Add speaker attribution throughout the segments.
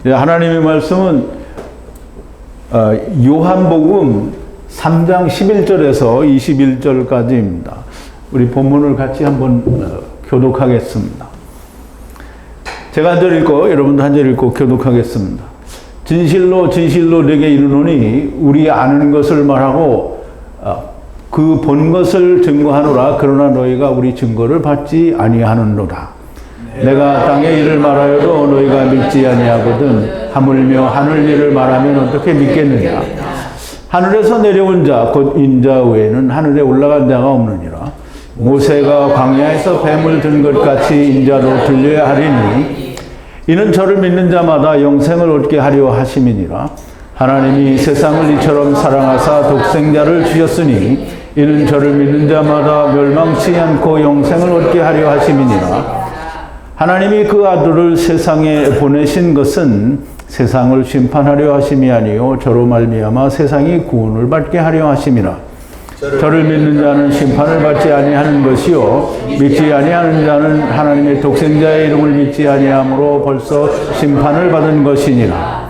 Speaker 1: 하나님의 말씀은 요한복음 3장 11절에서 21절까지입니다. 우리 본문을 같이 한번 교독하겠습니다. 제가 한 절 읽고 여러분도 한 절 읽고 교독하겠습니다. 진실로 진실로 내게 이르노니 우리 아는 것을 말하고 그 본 것을 증거하노라. 그러나 너희가 우리 증거를 받지 아니하는도다. 내가 땅의 일을 말하여도 너희가 믿지 아니하거든 하물며 하늘 일을 말하면 어떻게 믿겠느냐. 하늘에서 내려온 자 곧 인자 외에는 하늘에 올라간 자가 없느니라. 모세가 광야에서 뱀을 든 것 같이 인자도 들려야 하리니 이는 저를 믿는 자마다 영생을 얻게 하려 하심이니라. 하나님이 세상을 이처럼 사랑하사 독생자를 주셨으니 이는 저를 믿는 자마다 멸망치 않고 영생을 얻게 하려 하심이니라. 하나님이 그 아들을 세상에 보내신 것은 세상을 심판하려 하심이 아니요 저로 말미암아 세상이 구원을 받게 하려 하심이라. 저를 믿는 자는 심판을 받지 아니하는 것이요 믿지 아니하는 자는 하나님의 독생자의 이름을 믿지 아니하므로 벌써 심판을 받은 것이니라.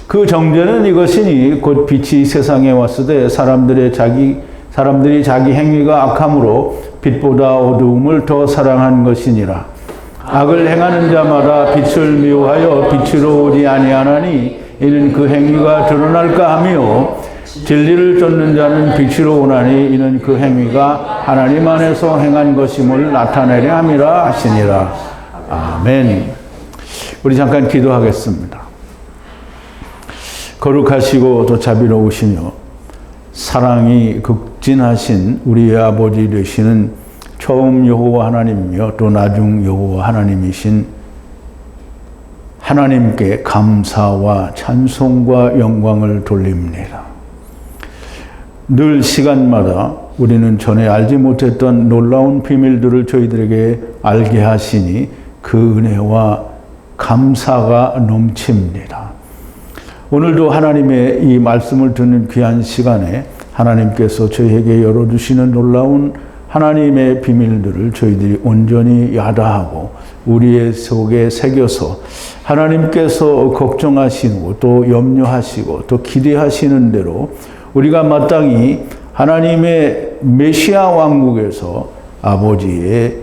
Speaker 1: 그 정죄는 이것이니 곧 빛이 세상에 왔으되 사람들이 자기 행위가 악함으로 빛보다 어두움을 더 사랑한 것이니라. 악을 행하는 자마다 빛을 미워하여 빛으로 오지 아니하나니 이는 그 행위가 드러날까 하며 진리를 쫓는 자는 빛으로 오나니 이는 그 행위가 하나님 안에서 행한 것임을 나타내려 함이라 하시니라. 아멘. 우리 잠깐 기도하겠습니다. 거룩하시고 또 자비로우시며 사랑이 극진하신 우리의 아버지 되시는 처음 여호와 하나님이며 또 나중 여호와 하나님이신 하나님께 감사와 찬송과 영광을 돌립니다. 늘 시간마다 우리는 전에 알지 못했던 놀라운 비밀들을 저희들에게 알게 하시니 그 은혜와 감사가 넘칩니다. 오늘도 하나님의 이 말씀을 듣는 귀한 시간에 하나님께서 저희에게 열어주시는 놀라운 하나님의 비밀들을 저희들이 온전히 야다하고 우리의 속에 새겨서 하나님께서 걱정하시고 또 염려하시고 또 기대하시는 대로 우리가 마땅히 하나님의 메시아 왕국에서 아버지의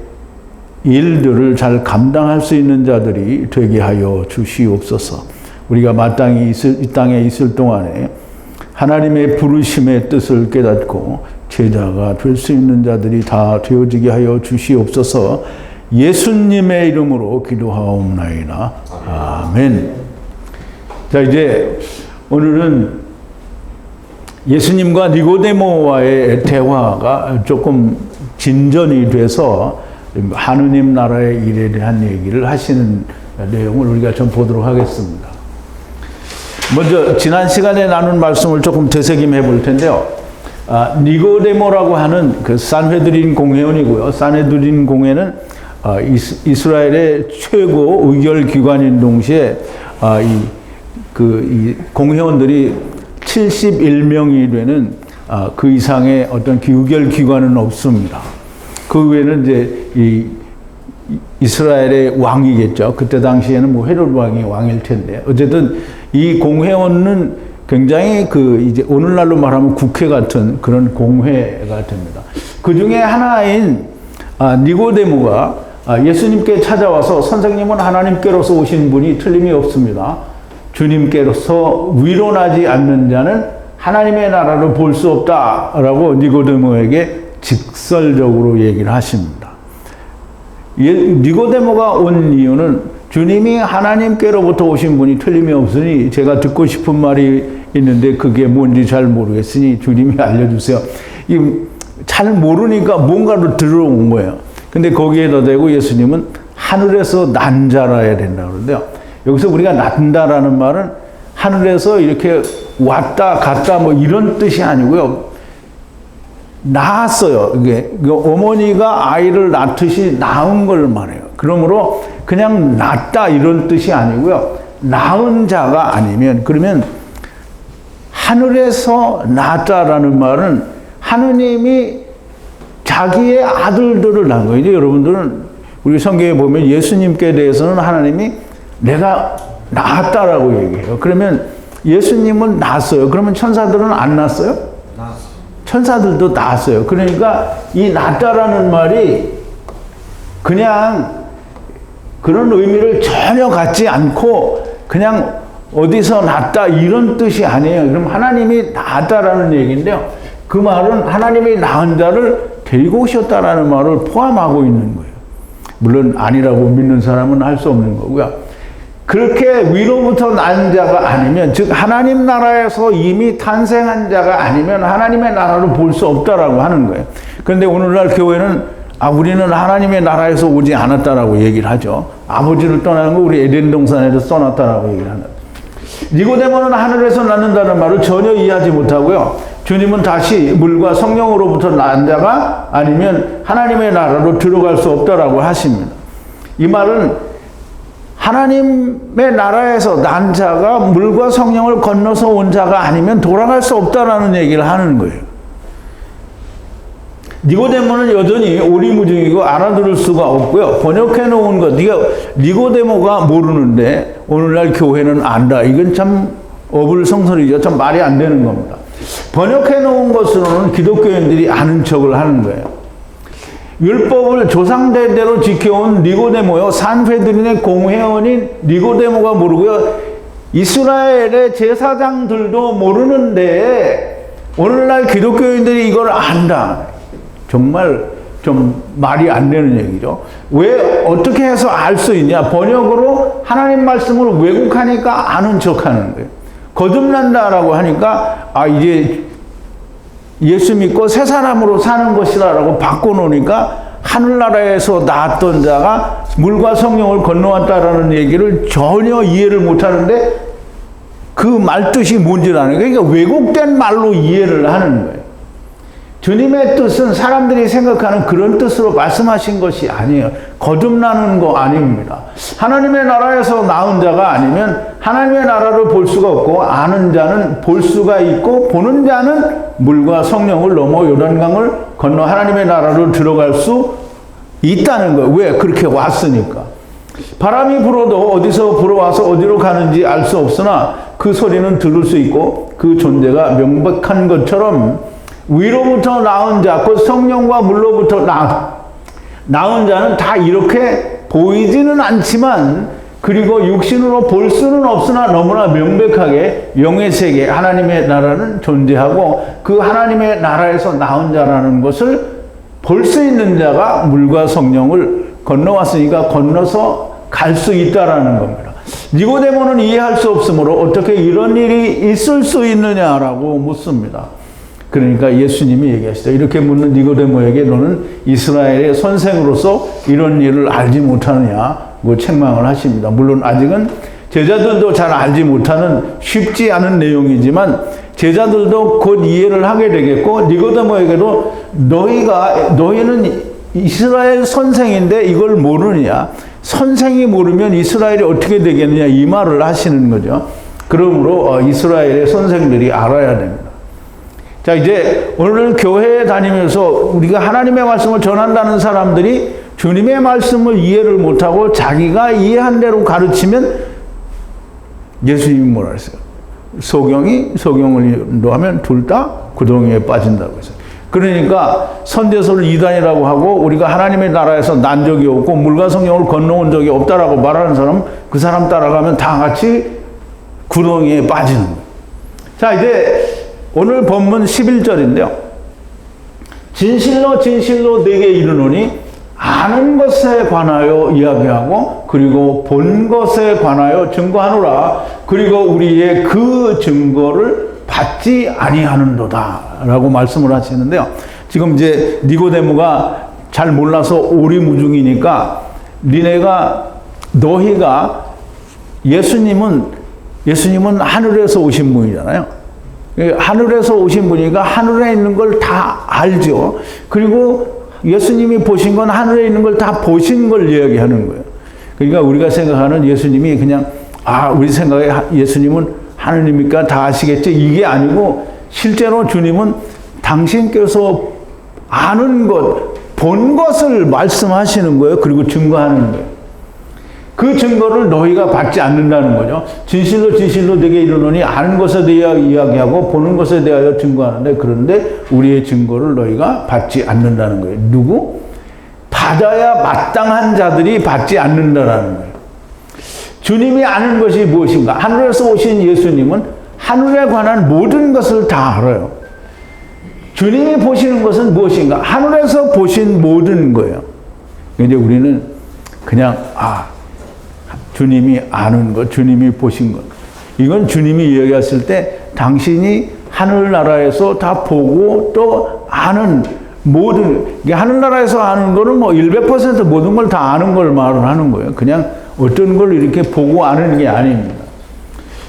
Speaker 1: 일들을 잘 감당할 수 있는 자들이 되게 하여 주시옵소서. 우리가 마땅히 이 땅에 있을 동안에 하나님의 부르심의 뜻을 깨닫고 제자가 될 수 있는 자들이 다 되어지게 하여 주시옵소서. 예수님의 이름으로 기도하옵나이다. 아멘. 자, 이제 오늘은 예수님과 니고데모와의 대화가 조금 진전이 돼서 하느님 나라의 일에 대한 얘기를 하시는 내용을 우리가 좀 보도록 하겠습니다. 먼저 지난 시간에 나눈 말씀을 조금 되새김해 볼 텐데요. 니고데모라고 하는 그 산헤드린 공회원이고요. 산헤드린 공회는 이스라엘의 최고 의결 기관인 동시에 이 공회원들이 71명이 되는 그 이상의 어떤 의결 기관은 없습니다. 그 외에는 이제 이스라엘의 왕이겠죠. 그때 당시에는 뭐 헤롯 왕이 왕일 텐데 어쨌든 이 공회원은 굉장히 이제 오늘날로 말하면 국회 같은 그런 공회가 됩니다. 그 중에 하나인 니고데모가 예수님께 찾아와서 선생님은 하나님께로서 오신 분이 틀림이 없습니다. 주님께로서 위로나지 않는 자는 하나님의 나라를 볼 수 없다라고 니고데모에게 직설적으로 얘기를 하십니다. 니고데모가 온 이유는 주님이 하나님께로부터 오신 분이 틀림이 없으니 제가 듣고 싶은 말이 있는데 그게 뭔지 잘 모르겠으니 주님이 알려주세요. 잘 모르니까 뭔가를 들어온 거예요. 근데 거기에다 대고 예수님은 하늘에서 난 자라야 된다고 그러는데요. 여기서 우리가 난다라는 말은 하늘에서 이렇게 왔다 갔다 뭐 이런 뜻이 아니고요. 낳았어요. 이게 어머니가 아이를 낳듯이 낳은 걸 말해요. 그러므로 그냥 낳다 이런 뜻이 아니고요. 낳은 자가 아니면 그러면 하늘에서 낳았다라는 말은 하느님이 자기의 아들들을 낳은 거예요. 이제 여러분들은 우리 성경에 보면 예수님께 대해서는 하나님이 내가 낳았다라고 얘기해요. 그러면 예수님은 낳았어요. 그러면 천사들은 안 낳았어요?
Speaker 2: 낳았어요.
Speaker 1: 천사들도 낳았어요. 그러니까 이 낳았다라는 말이 그냥 그런 의미를 전혀 갖지 않고 그냥 어디서 낳았다 이런 뜻이 아니에요. 그럼 하나님이 낳았다라는 얘기인데요. 그 말은 하나님이 낳은 자를 데리고 오셨다라는 말을 포함하고 있는 거예요. 물론 아니라고 믿는 사람은 할 수 없는 거고요. 그렇게 위로부터 낳은 자가 아니면, 즉 하나님 나라에서 이미 탄생한 자가 아니면 하나님의 나라를 볼 수 없다라고 하는 거예요. 그런데 오늘날 교회는 우리는 하나님의 나라에서 오지 않았다라고 얘기를 하죠. 아버지를 떠나는 거 우리 에덴 동산에서 떠났다라고 얘기를 하는 거예요. 니고데모는 하늘에서 낳는다는 말을 전혀 이해하지 못하고요. 주님은 다시 물과 성령으로부터 낳은 자가 아니면 하나님의 나라로 들어갈 수 없다라고 하십니다. 이 말은 하나님의 나라에서 난 자가 물과 성령을 건너서 온 자가 아니면 돌아갈 수 없다라는 얘기를 하는 거예요. 니고데모는 여전히 오리무중이고 알아들을 수가 없고요. 번역해 놓은 것, 니고데모가 모르는데 오늘날 교회는 안다. 이건 참 어불성설이죠. 참 말이 안 되는 겁니다. 번역해 놓은 것으로는 기독교인들이 아는 척을 하는 거예요. 율법을 조상대대로 지켜온 니고데모요, 산헤드린의 공회원인 니고데모가 모르고요, 이스라엘의 제사장들도 모르는데 오늘날 기독교인들이 이걸 안다. 정말 좀 말이 안 되는 얘기죠. 왜 어떻게 해서 알 수 있냐? 번역으로 하나님 말씀을 왜곡하니까 아는 척하는 거예요. 거듭난다라고 하니까 이제 예수 믿고 새 사람으로 사는 것이라고 바꿔놓으니까 하늘나라에서 나왔던 자가 물과 성령을 건너왔다라는 얘기를 전혀 이해를 못하는데 그 말뜻이 뭔지를 아는 거예요. 그러니까 왜곡된 말로 이해를 하는 거예요. 주님의 뜻은 사람들이 생각하는 그런 뜻으로 말씀하신 것이 아니에요. 거듭나는 거 아닙니다. 하나님의 나라에서 나온 자가 아니면 하나님의 나라를 볼 수가 없고, 아는 자는 볼 수가 있고, 보는 자는 물과 성령을 넘어 요단강을 건너 하나님의 나라로 들어갈 수 있다는 거예요. 왜? 그렇게 왔으니까. 바람이 불어도 어디서 불어와서 어디로 가는지 알 수 없으나 그 소리는 들을 수 있고 그 존재가 명백한 것처럼 위로부터 나온 자, 곧 성령과 물로부터 나온 자는 다 이렇게 보이지는 않지만, 그리고 육신으로 볼 수는 없으나 너무나 명백하게 영의 세계, 하나님의 나라는 존재하고 그 하나님의 나라에서 나온 자라는 것을 볼 수 있는 자가 물과 성령을 건너왔으니까 건너서 갈 수 있다라는 겁니다. 니고데모는 이해할 수 없으므로 어떻게 이런 일이 있을 수 있느냐라고 묻습니다. 그러니까 예수님이 얘기하시죠. 이렇게 묻는 니고데모에게 너는 이스라엘의 선생으로서 이런 일을 알지 못하느냐고 책망을 하십니다. 물론 아직은 제자들도 잘 알지 못하는 쉽지 않은 내용이지만 제자들도 곧 이해를 하게 되겠고, 니고데모에게도 너희는 이스라엘 선생인데 이걸 모르느냐? 선생이 모르면 이스라엘이 어떻게 되겠느냐? 이 말을 하시는 거죠. 그러므로 이스라엘의 선생들이 알아야 됩니다. 자, 이제 오늘 교회에 다니면서 우리가 하나님의 말씀을 전한다는 사람들이 주님의 말씀을 이해를 못하고 자기가 이해한 대로 가르치면 예수님이 뭐라 했어요? 소경을 인도하면 둘 다 구덩이에 빠진다고 했어요. 그러니까 선제소를 이단이라고 하고 우리가 하나님의 나라에서 난 적이 없고 물과 성령을 건너온 적이 없다라고 말하는 사람, 그 사람 따라가면 다 같이 구덩이에 빠지는 거예요. 자, 이제 오늘 본문 11절인데요. 진실로 진실로 내게 이르노니 아는 것에 관하여 이야기하고 그리고 본 것에 관하여 증거하노라. 그리고 우리의 그 증거를 받지 아니하는도다 라고 말씀을 하시는데요. 지금 이제 니고데모가 잘 몰라서 오리무중이니까 너희가 예수님은 하늘에서 오신 분이잖아요. 하늘에서 오신 분이니까 하늘에 있는 걸 다 알죠. 그리고 예수님이 보신 건 하늘에 있는 걸 다 보신 걸 이야기하는 거예요. 그러니까 우리가 생각하는 예수님이 그냥 우리 생각에 예수님은 하느님이니까 다 아시겠죠? 이게 아니고 실제로 주님은 당신께서 아는 것, 본 것을 말씀하시는 거예요. 그리고 증거하는 거예요. 그 증거를 너희가 받지 않는다는 거죠. 진실로 진실로 내게 이르노니 아는 것에 대하여 이야기하고 보는 것에 대하여 증거하는데 그런데 우리의 증거를 너희가 받지 않는다는 거예요. 누구? 받아야 마땅한 자들이 받지 않는다라는 거예요. 주님이 아는 것이 무엇인가? 하늘에서 오신 예수님은 하늘에 관한 모든 것을 다 알아요. 주님이 보시는 것은 무엇인가? 하늘에서 보신 모든 거예요. 이제 우리는 그냥 주님이 아는 것, 주님이 보신 것. 이건 주님이 이야기했을 때 당신이 하늘나라에서 다 보고 또 아는 모든, 하늘나라에서 아는 거는 뭐 100% 모든 걸 다 아는 걸 말을 하는 거예요. 그냥 어떤 걸 이렇게 보고 아는 게 아닙니다.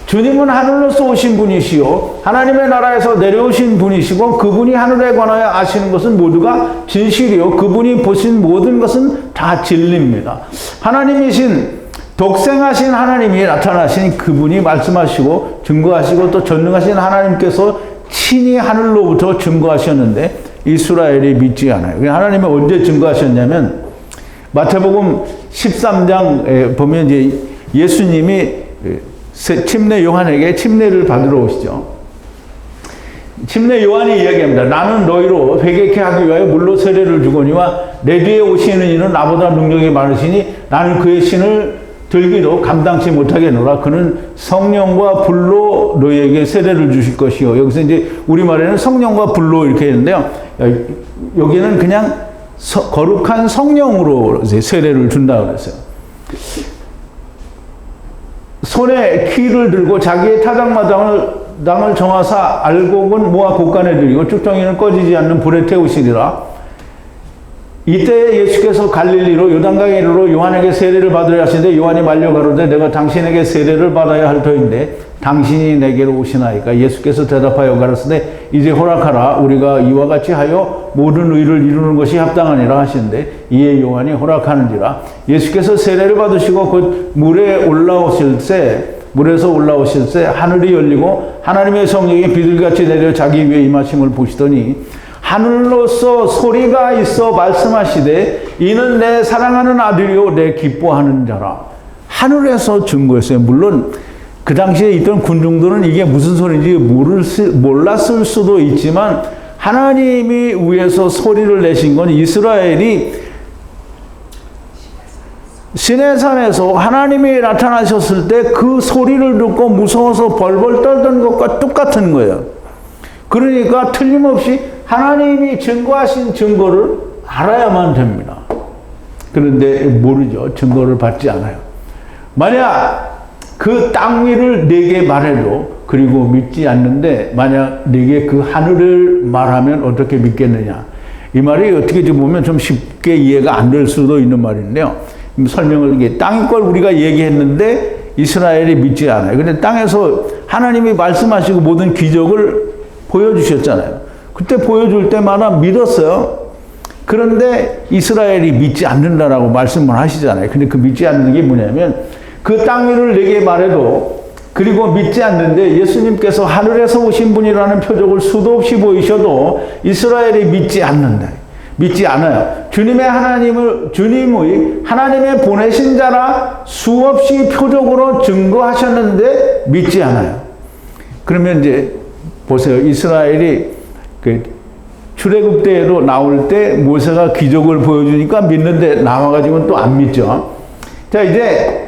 Speaker 1: 주님은 하늘로서 오신 분이시요 하나님의 나라에서 내려오신 분이시고 그분이 하늘에 관하여 아시는 것은 모두가 진실이요 그분이 보신 모든 것은 다 진리입니다. 하나님이신 독생하신 하나님이 나타나신 그분이 말씀하시고 증거하시고 또 전능하신 하나님께서 친히 하늘로부터 증거하셨는데 이스라엘이 믿지 않아요. 하나님이 언제 증거하셨냐면 마태복음 13장에 보면 이제 예수님이 침례 요한에게 침례를 받으러 오시죠. 침례 요한이 이야기합니다. 나는 너희로 회개케 하기 위하여 물로 세례를 주거니와 내 뒤에 오시는 이는 나보다 능력이 많으시니 나는 그의 신을 들기도 감당치 못하겠노라. 그는 성령과 불로 너희에게 세례를 주실 것이요. 여기서 이제 우리말에는 성령과 불로 이렇게 했는데요. 여기는 그냥 거룩한 성령으로 이제 세례를 준다 그랬어요. 손에 키를 들고 자기의 타작마당을 정하사 알곡은 모아 곳간에 들이고 쭉정이는 꺼지지 않는 불에 태우시리라. 이때 예수께서 갈릴리로 요단강에 이르러 요한에게 세례를 받으려 하시는데 요한이 말려 가로되 내가 당신에게 세례를 받아야 할 터인데 당신이 내게로 오시나이까. 예수께서 대답하여 가라사대 이제 허락하라. 우리가 이와 같이 하여 모든 의를 이루는 것이 합당하니라 하시는데 이에 요한이 허락하는지라. 예수께서 세례를 받으시고 곧 물에서 올라오실 때 하늘이 열리고 하나님의 성령이 비둘기같이 내려 자기 위에 임하심을 보시더니 하늘로서 소리가 있어 말씀하시되 이는 내 사랑하는 아들이요 내 기뻐하는 자라. 하늘에서 증거했어요. 물론 그 당시에 있던 군중들은 이게 무슨 소리인지 몰랐을 수도 있지만 하나님이 위에서 소리를 내신 건 이스라엘이 시내산에서 하나님이 나타나셨을 때 그 소리를 듣고 무서워서 벌벌 떨던 것과 똑같은 거예요. 그러니까 틀림없이 하나님이 증거하신 증거를 알아야만 됩니다. 그런데 모르죠. 증거를 받지 않아요. 만약 그 땅 위를 내게 말해도 그리고 믿지 않는데 만약 내게 그 하늘을 말하면 어떻게 믿겠느냐. 이 말이 어떻게 보면 좀 쉽게 이해가 안 될 수도 있는 말인데요. 설명을 이게 땅 걸 우리가 얘기했는데 이스라엘이 믿지 않아요. 근데 땅에서 하나님이 말씀하시고 모든 기적을 보여주셨잖아요. 그때 보여줄 때마다 믿었어요. 그런데 이스라엘이 믿지 않는다라고 말씀을 하시잖아요. 근데 그 믿지 않는 게 뭐냐면 그 땅 위를 내게 말해도 그리고 믿지 않는데 예수님께서 하늘에서 오신 분이라는 표적을 수도 없이 보이셔도 이스라엘이 믿지 않는다. 믿지 않아요. 주님의 하나님의 보내신 자라 수없이 표적으로 증거하셨는데 믿지 않아요. 그러면 이제 보세요. 이스라엘이 그 출애굽 때로 나올 때 모세가 기적을 보여주니까 믿는데 남아가지고는 또 안 믿죠. 자, 이제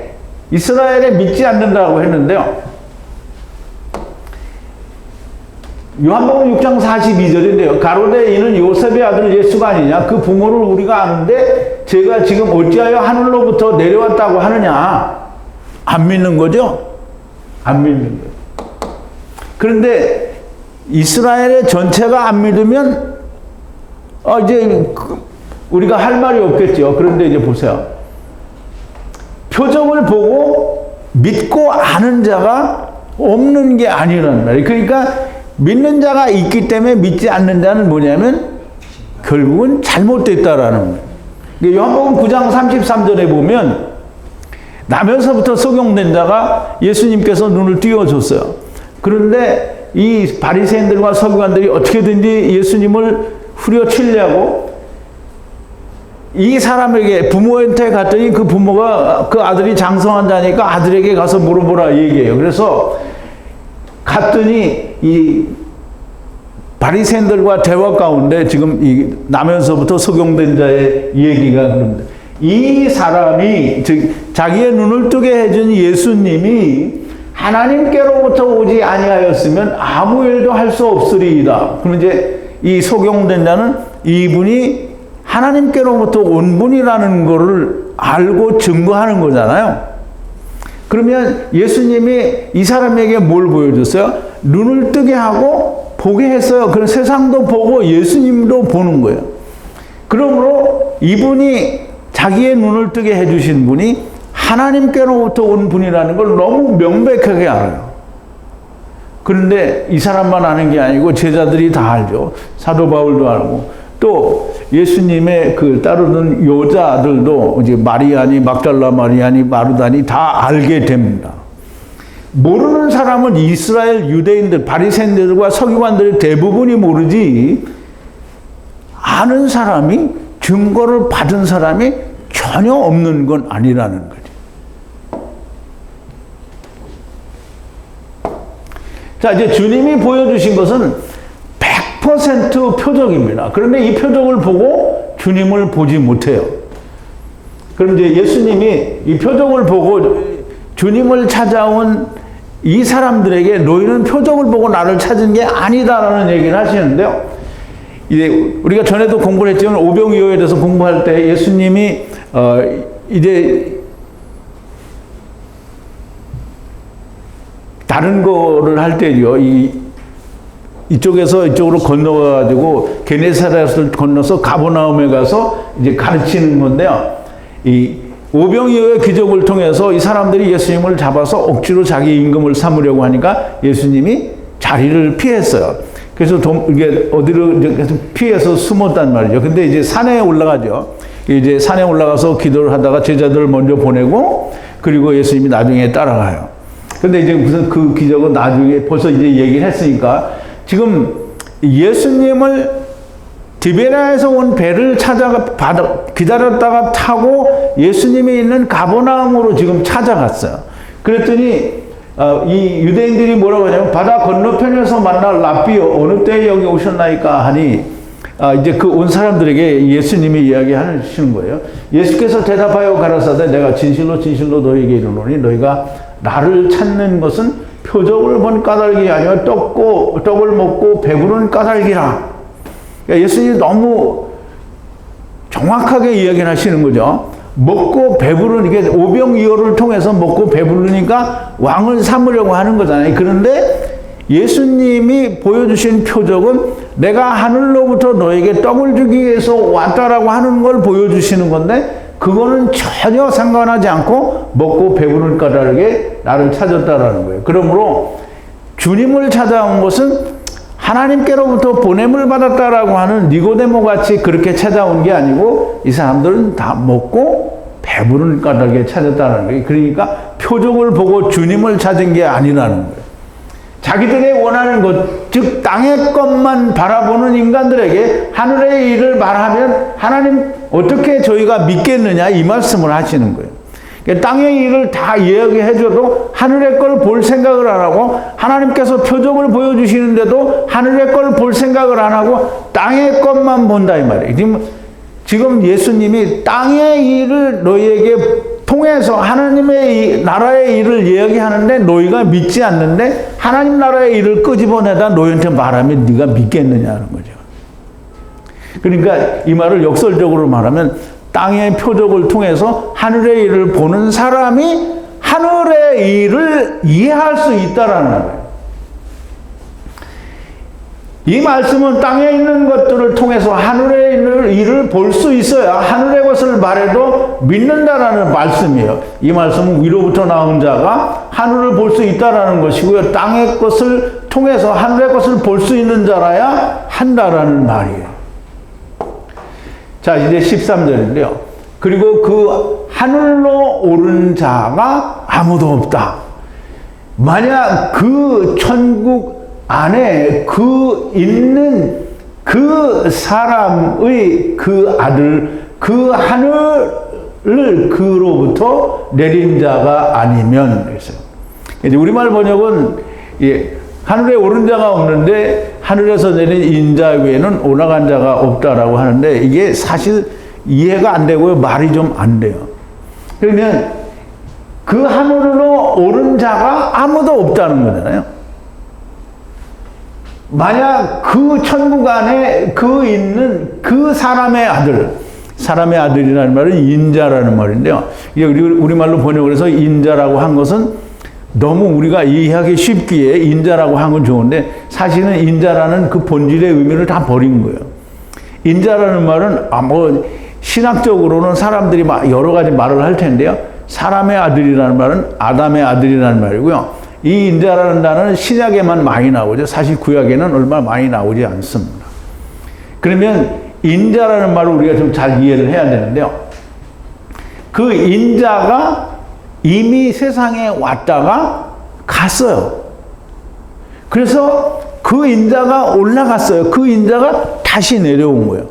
Speaker 1: 이스라엘에 믿지 않는다고 했는데요. 요한복음 6장 42절인데요. 가로되 이는 요셉의 아들 예수가 아니냐. 그 부모를 우리가 아는데 제가 지금 어찌하여 하늘로부터 내려왔다고 하느냐. 안 믿는 거죠? 안 믿는 거예요. 그런데 이스라엘의 전체가 안 믿으면 이제 우리가 할 말이 없겠죠. 그런데 이제 보세요. 표적을 보고 믿고 아는 자가 없는 게 아니라는 말이에요. 그러니까 믿는 자가 있기 때문에 믿지 않는 자는 뭐냐면 결국은 잘못됐다라는 거예요. 요한복음 9장 33절에 보면 나면서부터 속용된 자가 예수님께서 눈을 띄워줬어요. 그런데 이 바리새인들과 서기관들이 어떻게든지 예수님을 후려치려고 이 사람에게 부모한테 갔더니 그 부모가 그 아들이 장성한다니까 아들에게 가서 물어보라 얘기해요. 그래서 갔더니 이 바리새인들과 대화 가운데 지금 이 나면서부터 석용된 자의 얘기가 그럽니다. 이 사람이 즉 자기의 눈을 뜨게 해준 예수님이 하나님께로부터 오지 아니하였으면 아무 일도 할 수 없으리이다. 그럼 이제 이 석용된 자는 이분이 하나님께로부터 온 분이라는 것을 알고 증거하는 거잖아요. 그러면 예수님이 이 사람에게 뭘 보여줬어요? 눈을 뜨게 하고 보게 했어요. 그럼 세상도 보고 예수님도 보는 거예요. 그러므로 이분이 자기의 눈을 뜨게 해주신 분이 하나님께로부터 온 분이라는 걸 너무 명백하게 알아요. 그런데 이 사람만 아는 게 아니고 제자들이 다 알죠. 사도 바울도 알고 또 예수님의 그 따르는 여자들도 이제 마리아니 막달라 마리아니 마르다니 다 알게 됩니다. 모르는 사람은 이스라엘 유대인들 바리새인들과 서기관들 대부분이 모르지 아는 사람이 증거를 받은 사람이 전혀 없는 건 아니라는 거죠. 자, 이제 주님이 보여주신 것은 100% 표적입니다. 그런데 이 표적을 보고 주님을 보지 못해요. 그럼 이제 예수님이 이 표적을 보고 주님을 찾아온 이 사람들에게 너희는 표적을 보고 나를 찾은 게 아니다라는 얘기를 하시는데요. 이제 우리가 전에도 공부를 했지만 오병이어에 대해서 공부할 때 예수님이 이제 다른 거를 할 때요. 이쪽에서 이쪽으로 건너가지고 게네사렛을 건너서 가버나움에 가서 이제 가르치는 건데요. 이 오병이어의 기적을 통해서 이 사람들이 예수님을 잡아서 억지로 자기 임금을 삼으려고 하니까 예수님이 자리를 피했어요. 그래서 이게 어디로 피해서 숨었단 말이죠. 근데 이제 산에 올라가죠. 이제 산에 올라가서 기도를 하다가 제자들을 먼저 보내고 그리고 예수님이 나중에 따라가요. 근데 이제 무슨 그 기적은 나중에 벌써 이제 얘기를 했으니까 지금 예수님을 디베라에서 온 배를 기다렸다가 타고 예수님이 있는 가버나움으로 지금 찾아갔어요. 그랬더니 이 유대인들이 뭐라고 하냐면 바다 건너편에서 만날 랍비요 어느 때에 여기 오셨나이까 하니 이제 그 온 사람들에게 예수님이 이야기하시는 거예요. 예수께서 대답하여 가라사대 내가 진실로 진실로 너희에게 이르노니 너희가 나를 찾는 것은 표적을 본 까닭이 아니라 떡을 먹고 배부른 까닭이라. 그러니까 예수님이 너무 정확하게 이야기를 하시는 거죠. 먹고 배부른 이게 오병이어를 통해서 먹고 배부르니까 왕을 삼으려고 하는 거잖아요. 그런데 예수님이 보여주신 표적은 내가 하늘로부터 너에게 떡을 주기 위해서 왔다라고 하는 걸 보여주시는 건데 그거는 전혀 상관하지 않고 먹고 배부른 까닭에 나를 찾았다라는 거예요. 그러므로 주님을 찾아온 것은 하나님께로부터 보냄을 받았다라고 하는 니고데모 같이 그렇게 찾아온 게 아니고 이 사람들은 다 먹고 배부른 까닭에 찾았다는 거예요. 그러니까 표적을 보고 주님을 찾은 게 아니라는 거예요. 자기들이 원하는 것, 즉 땅의 것만 바라보는 인간들에게 하늘의 일을 말하면 하나님 어떻게 저희가 믿겠느냐 이 말씀을 하시는 거예요. 그러니까 땅의 일을 다 이야기해줘도 하늘의 걸 볼 생각을 안 하고 하나님께서 표적을 보여주시는데도 하늘의 걸 볼 생각을 안 하고 땅의 것만 본다 이 말이에요. 지금 예수님이 땅의 일을 너희에게 통해서 하나님의 나라의 일을 이야기하는데 너희가 믿지 않는데 하나님 나라의 일을 끄집어내다 너희한테 말하면 네가 믿겠느냐는 거죠. 그러니까 이 말을 역설적으로 말하면 땅의 표적을 통해서 하늘의 일을 보는 사람이 하늘의 일을 이해할 수 있다라는 거예요. 이 말씀은 땅에 있는 것들을 통해서 하늘의 일을 볼 수 있어야 하늘의 것을 말해도 믿는다라는 말씀이에요. 이 말씀은 위로부터 나온 자가 하늘을 볼 수 있다라는 것이고요. 땅의 것을 통해서 하늘의 것을 볼 수 있는 자라야 한다라는 말이에요. 자, 이제 13절인데요. 그리고 그 하늘로 오른 자가 아무도 없다. 만약 그 천국 안에 그 있는 그 사람의 그 아들 그 하늘을 그로부터 내린 자가 아니면 했어요. 이제 우리말 번역은 하늘에 오른 자가 없는데 하늘에서 내린 인자 외에는 올라간 자가 없다라고 하는데 이게 사실 이해가 안 되고요. 말이 좀 안 돼요. 그러면 그 하늘로 오른 자가 아무도 없다는 거잖아요. 만약 그 천국 안에 그 있는 그 사람의 아들이라는 말은 인자라는 말인데요. 이게 우리말로 번역을 해서 인자라고 한 것은 너무 우리가 이해하기 쉽기에 인자라고 한 건 좋은데 사실은 인자라는 그 본질의 의미를 다 버린 거예요. 인자라는 말은 신학적으로는 사람들이 여러 가지 말을 할 텐데요. 사람의 아들이라는 말은 아담의 아들이라는 말이고요. 이 인자라는 단어는 신약에만 많이 나오죠. 사실 구약에는 얼마 많이 나오지 않습니다. 그러면 인자라는 말을 우리가 좀 잘 이해를 해야 되는데요. 그 인자가 이미 세상에 왔다가 갔어요. 그래서 그 인자가 올라갔어요. 그 인자가 다시 내려온 거예요.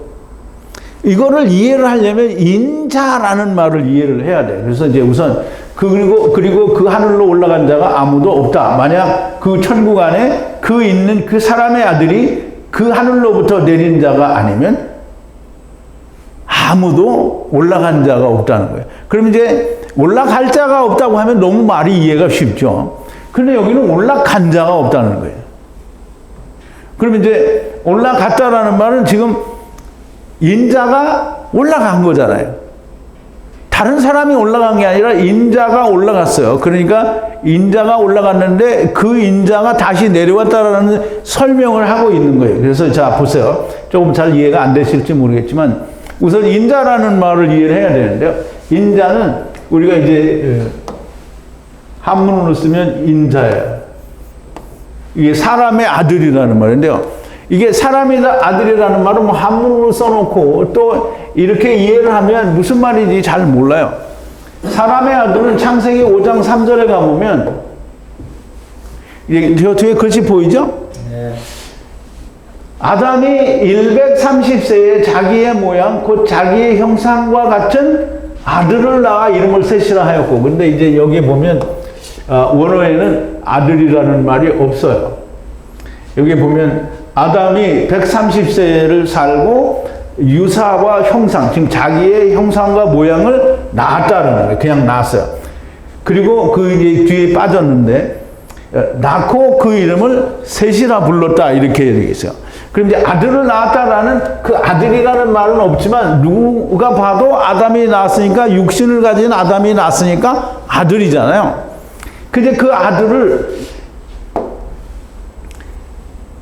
Speaker 1: 이거를 이해를 하려면 인자라는 말을 이해를 해야 돼요. 그래서 이제 우선 그리고 그 하늘로 올라간 자가 아무도 없다. 만약 그 천국 안에 그 있는 그 사람의 아들이 그 하늘로부터 내린 자가 아니면 아무도 올라간 자가 없다는 거예요. 그럼 이제 올라갈 자가 없다고 하면 너무 말이 이해가 쉽죠. 근데 여기는 올라간 자가 없다는 거예요. 그러면 이제 올라갔다라는 말은 지금 인자가 올라간 거잖아요. 다른 사람이 올라간 게 아니라 인자가 올라갔어요. 그러니까 인자가 올라갔는데 그 인자가 다시 내려왔다라는 설명을 하고 있는 거예요. 그래서 자 보세요. 조금 잘 이해가 안 되실지 모르겠지만 우선 인자라는 말을 이해를 해야 되는데요. 인자는 우리가 이제 한문으로 쓰면 인자예요. 이게 사람의 아들이라는 말인데요. 이게 사람의 아들이라는 말은 뭐 한문으로 써놓고 또 이렇게 이해를 하면 무슨 말인지 잘 몰라요. 사람의 아들은 창세기 5장 3절에 가보면 저 뒤에 글씨 보이죠? 네. 아담이 130세에 자기의 모양 곧 자기의 형상과 같은 아들을 낳아 이름을 셋이라 하였고, 근데 이제 여기 보면 원어에는 아들이라는 말이 없어요. 여기 보면 아담이 130세를 살고 유사와 형상, 지금 자기의 형상과 모양을 낳았다는 거예요. 그냥 낳았어요. 그리고 그 이제 뒤에 빠졌는데 낳고 그 이름을 셋이라 불렀다 이렇게 되어 있어요. 그럼 이제 아들을 낳았다라는 그 아들이라는 말은 없지만 누가 봐도 아담이 낳았으니까 육신을 가진 아담이 낳았으니까 아들이잖아요. 근데 그 아들을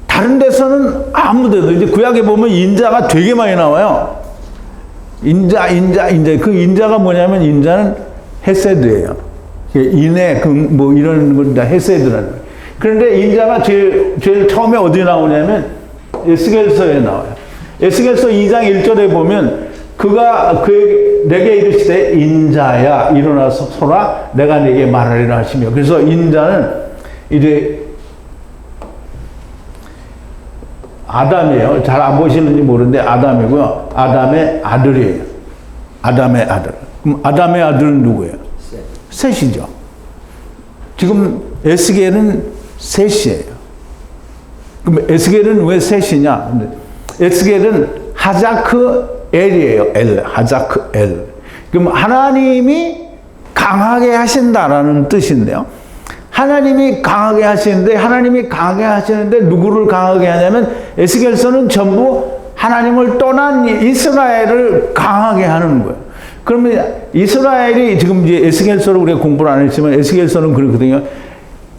Speaker 1: 다른 데서는 아무 데도 이제 구약에 보면 인자가 되게 많이 나와요. 인자. 그 인자가 뭐냐면 인자는 헤세드예요. 인해 뭐 이런 건 다 헤세드라는 거예요. 그런데 인자가 제일 처음에 어디 나오냐면 에스겔서에 나와요. 에스겔서 2장 1절에 보면 그가 내게 이르시되 인자야 일어나서 서라 내가 네게 말하리라 하시며, 그래서 인자는 이제 아담이에요. 잘 안 보시는지 모르는데 아담이고요. 아담의 아들이에요. 아담의 아들. 그럼 아담의 아들은 누구예요? 셋이죠. 지금 에스겔은 셋이에요. 그럼 에스겔은 왜 셋이냐? 에스겔은 하자크 엘이에요. 하자크 엘. 그럼 하나님이 강하게 하신다라는 뜻인데요. 하나님이 강하게 하시는데 누구를 강하게 하냐면 에스겔서는 전부 하나님을 떠난 이스라엘을 강하게 하는 거예요. 그러면 이스라엘이 지금 이제 에스겔서를 우리가 공부를 안 했지만 에스겔서는 그렇거든요.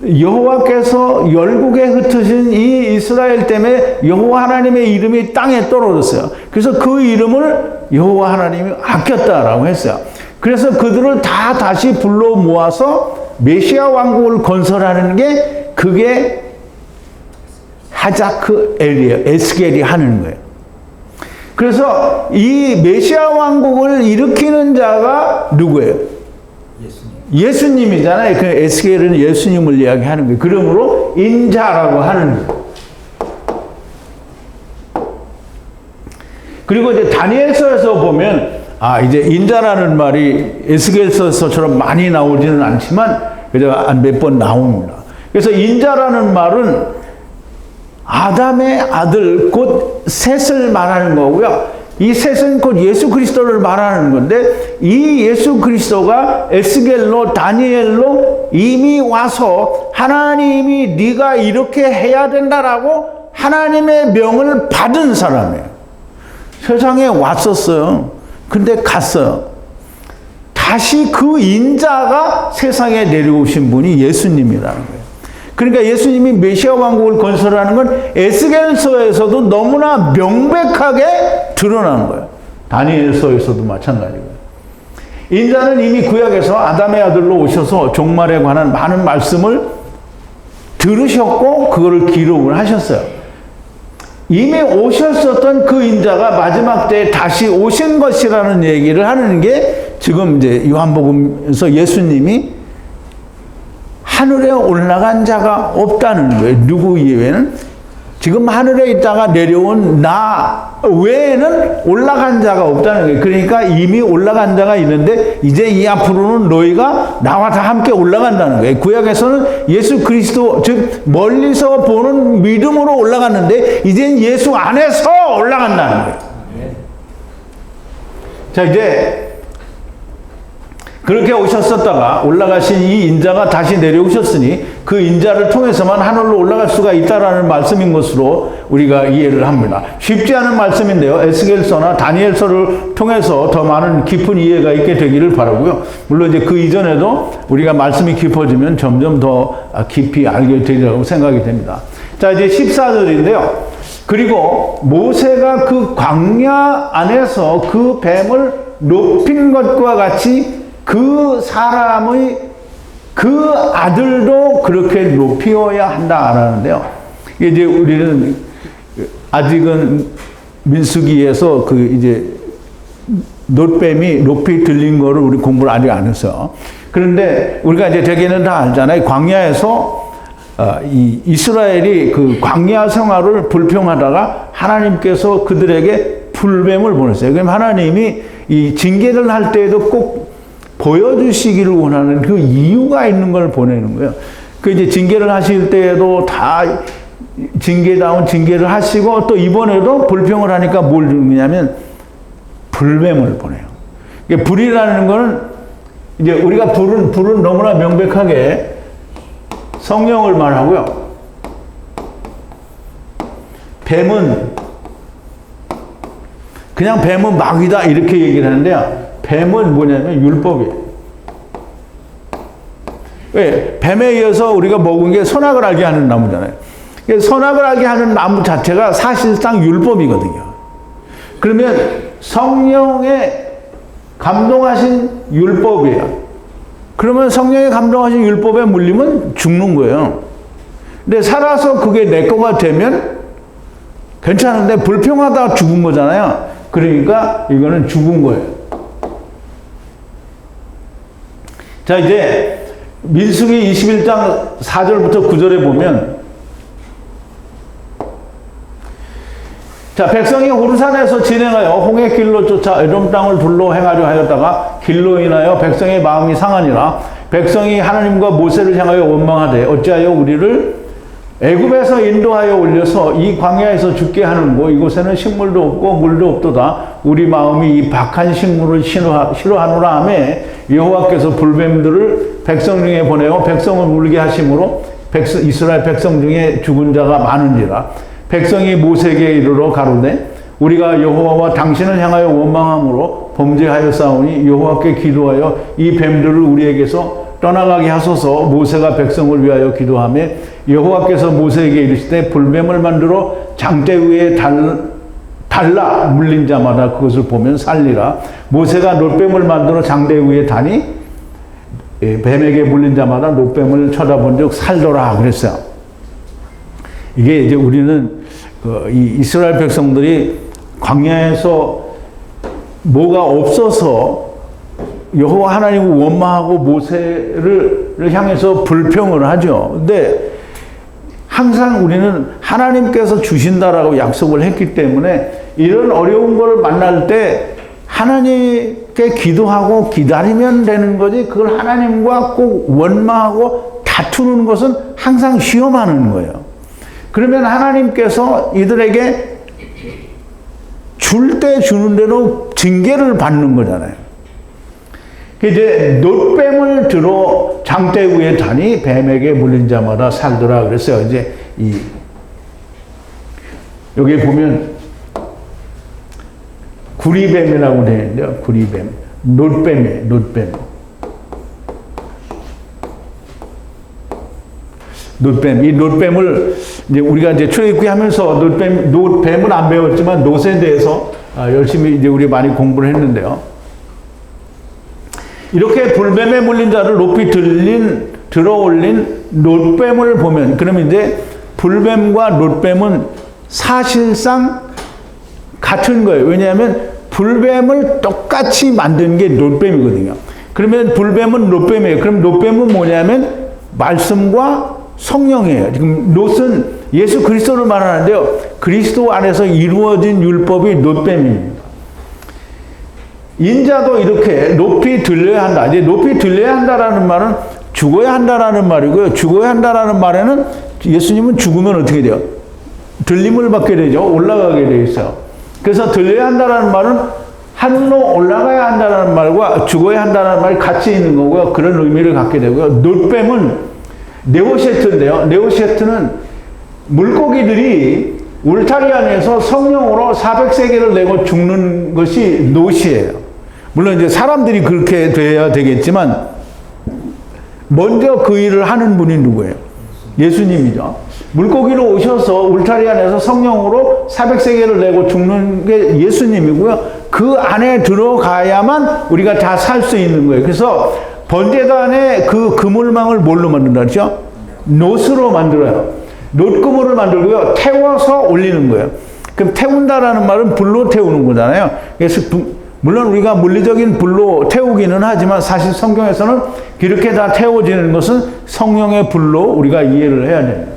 Speaker 1: 여호와께서 열국에 흩으신 이 이스라엘 때문에 여호와 하나님의 이름이 땅에 떨어졌어요. 그래서 그 이름을 여호와 하나님이 아꼈다라고 했어요. 그래서 그들을 다 다시 불러 모아서 메시아 왕국을 건설하는 게 그게 하자크 엘이에요. 에스겔이 하는 거예요. 그래서 이 메시아 왕국을 일으키는 자가 누구예요? 예수님이잖아요. 그 에스겔은 예수님을 이야기하는 거예요. 그러므로 인자라고 하는 거예요. 그리고 이제 다니엘서에서 보면 이제 인자라는 말이 에스겔서처럼 많이 나오지는 않지만 그저 몇 번 나옵니다. 그래서 인자라는 말은 아담의 아들 곧 셋을 말하는 거고요. 이 셋은 곧 예수 그리스도를 말하는 건데, 이 예수 그리스도가 에스겔로 다니엘로 이미 와서 하나님이 네가 이렇게 해야 된다라고 하나님의 명을 받은 사람이에요. 세상에 왔었어요. 근데 갔어요. 다시 그 인자가 세상에 내려오신 분이 예수님이라는 거예요. 그러니까 예수님이 메시아 왕국을 건설하는 건 에스겔서에서도 너무나 명백하게 드러나는 거예요. 다니엘서에서도 마찬가지고요. 인자는 이미 구약에서 아담의 아들로 오셔서 종말에 관한 많은 말씀을 들으셨고 그거를 기록을 하셨어요. 이미 오셨었던 그 인자가 마지막 때에 다시 오신 것이라는 얘기를 하는 게 지금 이제 요한복음에서 예수님이 하늘에 올라간 자가 없다는 거예요. 누구 이외에는? 지금 하늘에 있다가 내려온 나 외에는 올라간 자가 없다는 거예요. 그러니까 이미 올라간 자가 있는데 이제 이 앞으로는 너희가 나와 다 함께 올라간다는 거예요. 구약에서는 예수 그리스도, 즉 멀리서 보는 믿음으로 올라갔는데 이젠 예수 안에서 올라간다는 거예요. 자, 이제 그렇게 오셨었다가 올라가신 이 인자가 다시 내려오셨으니 그 인자를 통해서만 하늘로 올라갈 수가 있다라는 말씀인 것으로 우리가 이해를 합니다. 쉽지 않은 말씀인데요. 에스겔서나 다니엘서를 통해서 더 많은 깊은 이해가 있게 되기를 바라고요. 물론 이제 그 이전에도 우리가 말씀이 깊어지면 점점 더 깊이 알게 되리라고 생각이 됩니다. 자, 이제 14절인데요. 그리고 모세가 그 광야 안에서 그 뱀을 높인 것과 같이 그 사람의 그 아들도 그렇게 높이어야 한다라는데요. 이제 우리는 아직은 민수기에서 그 이제 놋뱀이 높이 들린 거를 우리 공부를 아직 안 했어요. 그런데 우리가 이제 대개는 다 알잖아요. 광야에서 이 이스라엘이 그 광야 생활을 불평하다가 하나님께서 그들에게 불뱀을 보냈어요. 그럼 하나님이 이 징계를 할 때에도 꼭 보여주시기를 원하는 그 이유가 있는 걸 보내는 거예요. 그 이제 징계를 하실 때에도 다 징계다운 징계를 하시고 또 이번에도 불평을 하니까 뭘 주는 거냐면 불뱀을 보내요. 불이라는 거는 이제 우리가 불은 너무나 명백하게 성령을 말하고요. 뱀은 그냥 뱀은 마귀다 이렇게 얘기를 하는데요. 뱀은 뭐냐면 율법이에요. 왜? 뱀에 의해서 우리가 먹은 게 선악을 알게 하는 나무잖아요. 선악을 알게 하는 나무 자체가 사실상 율법이거든요. 그러면 성령에 감동하신 율법이에요. 그러면 성령에 감동하신 율법에 물리면 죽는 거예요. 근데 살아서 그게 내 거가 되면 괜찮은데 불평하다가 죽은 거잖아요. 그러니까 이거는 죽은 거예요. 자, 이제 민수기 21장 4절부터 9절에 보면, 자, 백성이 호르산에서 진행하여 홍해 길로 쫓아 에돔 땅을 둘러 행하려 하였다가 길로 인하여 백성의 마음이 상하니라. 백성이 하나님과 모세를 향하여 원망하되 어찌하여 우리를 애굽에서 인도하여 올려서 이 광야에서 죽게 하는고 이곳에는 식물도 없고 물도 없도다. 우리 마음이 이 박한 식물을 싫어하노라 하며 여호와께서 불뱀들을 백성 중에 보내어 백성을 물게 하심으로 이스라엘 백성 중에 죽은 자가 많은지라. 백성이 모세에게 이르러 가로되 우리가 여호와와 당신을 향하여 원망함으로 범죄하였사오니 여호와께 기도하여 이 뱀들을 우리에게서 떠나가게 하소서. 모세가 백성을 위하여 기도하며 여호와께서 모세에게 이르시되 불뱀을 만들어 장대 위에 달라 물린 자마다 그것을 보면 살리라. 모세가 놋뱀을 만들어 장대 위에 다니 뱀에게 물린 자마다 놋뱀을 쳐다본 즉 살더라 그랬어요. 이게 이제 우리는 이 이스라엘 백성들이 광야에서 뭐가 없어서 여호와 하나님을 원망하고 모세를 향해서 불평을 하죠. 근데 항상 우리는 하나님께서 주신다라고 약속을 했기 때문에 이런 어려운 걸 만날 때 하나님께 기도하고 기다리면 되는 거지 그걸 하나님과 꼭 원망하고 다투는 것은 항상 시험하는 거예요. 그러면 하나님께서 이들에게 줄 때 주는 대로 징계를 받는 거잖아요. 이제 놋뱀을 들어 장대 위에 다니 뱀에게 물린 자마다 살더라 그랬어요. 이제 여기 보면 구리뱀이라고 되어 있는데요. 구리뱀. 놋뱀이에요. 놋뱀. 놋뱀. 이 놋뱀을 이제 우리가 이제 출애굽기 하면서 놋뱀은 안 배웠지만 놋에 대해서 열심히 이제 우리 많이 공부를 했는데요. 이렇게 불뱀에 물린 자를 높이 들어 올린 놋뱀을 보면, 그러면 이제 불뱀과 놋뱀은 사실상 같은 거예요. 왜냐하면 불뱀을 똑같이 만든 게 놋뱀이거든요. 그러면 불뱀은 놋뱀이에요. 그럼 놋뱀은 뭐냐면 말씀과 성령이에요. 지금 놋은 예수 그리스도를 말하는데요. 그리스도 안에서 이루어진 율법이 놋뱀입니다. 인자도 이렇게 높이 들려야 한다. 이제 높이 들려야 한다라는 말은 죽어야 한다라는 말이고요. 죽어야 한다라는 말에는 예수님은 죽으면 어떻게 돼요? 들림을 받게 되죠. 올라가게 돼 있어요. 그래서 들려야 한다라는 말은 하늘로 올라가야 한다라는 말과 죽어야 한다라는 말이 같이 있는 거고요. 그런 의미를 갖게 되고요. 놋뱀은 네오셰트인데요. 네오셰트는 물고기들이 울타리 안에서 성령으로 400세계를 내고 죽는 것이 놋이에요. 물론 이제 사람들이 그렇게 돼야 되겠지만 먼저 그 일을 하는 분이 누구예요? 예수님이죠. 물고기로 오셔서 울타리 안에서 성령으로 400세계를 내고 죽는 게 예수님이고요. 그 안에 들어가야만 우리가 다 살 수 있는 거예요. 그래서 번제단의 그 그물망을 뭘로 만든다 그랬죠? 놋으로 만들어요. 놋그물을 만들고요. 태워서 올리는 거예요. 그럼 태운다라는 말은 불로 태우는 거잖아요. 그래서 물론 우리가 물리적인 불로 태우기는 하지만 사실 성경에서는 이렇게 다 태워지는 것은 성령의 불로 우리가 이해를 해야 됩니다.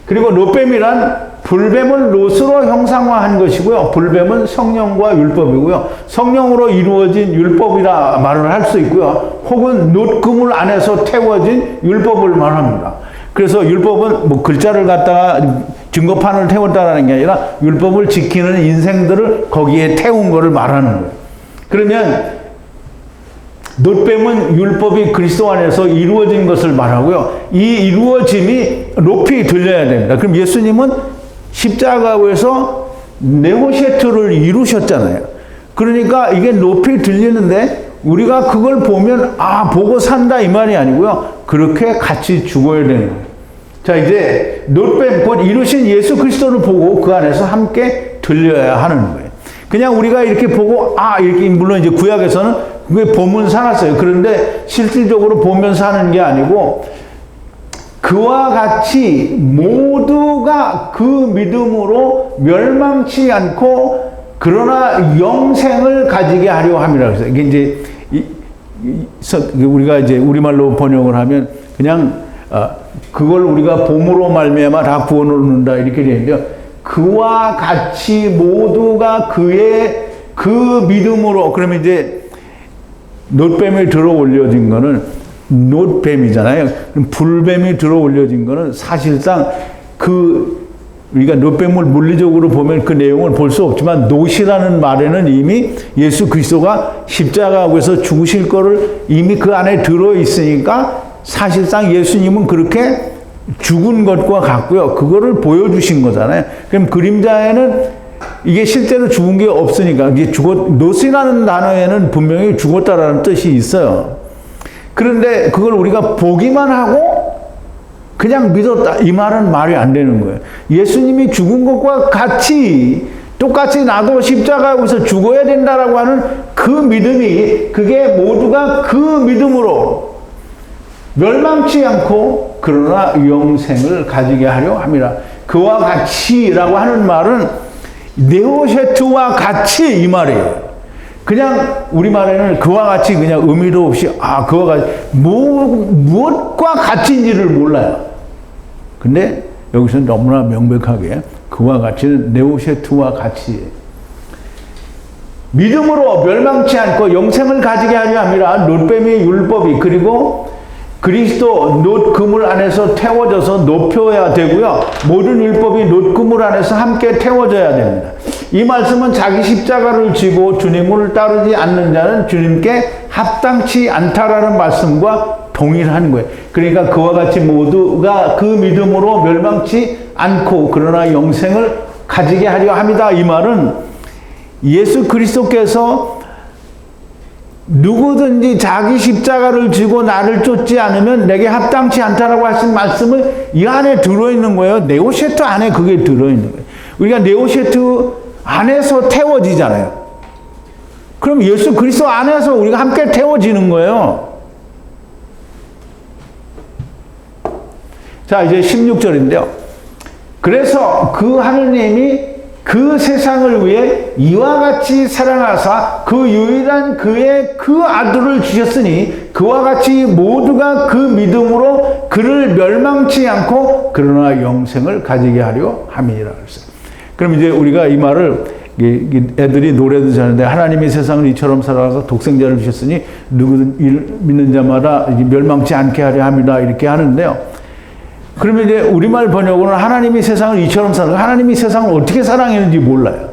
Speaker 1: 그리고 놋뱀이란 불뱀을 놋으로 형상화한 것이고요. 불뱀은 성령과 율법이고요. 성령으로 이루어진 율법이라 말을 할 수 있고요. 혹은 놋그물 안에서 태워진 율법을 말합니다. 그래서 율법은 뭐 글자를 갖다가 증거판을 태웠다라는 게 아니라 율법을 지키는 인생들을 거기에 태운 것을 말하는 거예요. 그러면 놋뱀은 율법이 그리스도 안에서 이루어진 것을 말하고요. 이 이루어짐이 높이 들려야 됩니다. 그럼 예수님은 십자가에서 네오셰트를 이루셨잖아요. 그러니까 이게 높이 들리는데 우리가 그걸 보면 보고 산다 이 말이 아니고요. 그렇게 같이 죽어야 되는 거예요. 자, 이제 놋뱀 곧 이루신 예수 그리스도를 보고 그 안에서 함께 들려야 하는 거예요. 그냥 우리가 이렇게 보고 이렇게 물론 이제 구약에서는 그게 보면 살았어요. 그런데 실질적으로 보면서 하는 게 아니고 그와 같이 모두가 그 믿음으로 멸망치 않고 그러나 영생을 가지게 하려 함이라 그랬어요. 이게 이제 우리가 이제 우리말로 번역을 하면 그냥 그걸 우리가 봄으로 말미암아 다 구원을 얻는다 이렇게 되는데요. 그와 같이 모두가 그의 그 믿음으로, 그러면 이제 놋뱀이 들어 올려진 거는 놋뱀이잖아요. 그럼 불뱀이 들어 올려진 거는 사실상 우리가 놋뱀을 물리적으로 보면 그 내용을 볼 수 없지만 놋이라는 말에는 이미 예수 그리스도가 십자가에서 죽으실 거를 이미 그 안에 들어 있으니까 사실상 예수님은 그렇게 죽은 것과 같고요. 그거를 보여주신 거잖아요. 그럼 그림자에는 이게 실제로 죽은 게 없으니까 이게 놋이라는 단어에는 분명히 죽었다라는 뜻이 있어요. 그런데 그걸 우리가 보기만 하고 그냥 믿었다 이 말은 말이 안 되는 거예요. 예수님이 죽은 것과 같이 똑같이 나도 십자가에서 죽어야 된다라고 하는 그 믿음이 그게 모두가 그 믿음으로 멸망치 않고 그러나 영생을 가지게 하려 함이라. 그와 같이라고 하는 말은 네오셰트와 같이 이 말이에요. 그냥 우리말에는 그와 같이 그냥 의미도 없이 그와 같이 무엇과 같이인지를 몰라요. 근데 여기서는 너무나 명백하게 그와 같이는 네오셰트와 같이 믿음으로 멸망치 않고 영생을 가지게 하려 함이라. 놋뱀의 율법이 그리고 그리스도 놋 그물 안에서 태워져서 높여야 되고요. 모든 율법이 놋 그물 안에서 함께 태워져야 됩니다. 이 말씀은 자기 십자가를 지고 주님을 따르지 않는 자는 주님께 합당치 않다라는 말씀과 동일한 거예요. 그러니까 그와 같이 모두가 그 믿음으로 멸망치 않고 그러나 영생을 가지게 하려 합니다. 이 말은 예수 그리스도께서 누구든지 자기 십자가를 지고 나를 쫓지 않으면 내게 합당치 않다라고 하신 말씀은 이 안에 들어있는 거예요. 네오셰트 안에 그게 들어있는 거예요. 우리가 네오셰트 안에서 태워지잖아요. 그럼 예수 그리스도 안에서 우리가 함께 태워지는 거예요. 자, 이제 16절인데요. 그래서 그 하느님이 그 세상을 위해 이와 같이 사랑하사 그 유일한 그의 그 아들을 주셨으니 그와 같이 모두가 그 믿음으로 그를 멸망치 않고 그러나 영생을 가지게 하려 함이니라 그랬어요. 그럼 이제 우리가 이 말을 애들이 노래도 잘하는데 하나님이 세상을 이처럼 사랑하사 독생자를 주셨으니 누구든 믿는 자마다 멸망치 않게 하려 함이다 이렇게 하는데요. 그러면 이제 우리말 번역으로는 하나님이 세상을 이처럼 사랑, 하나님이 세상을 어떻게 사랑했는지 몰라요.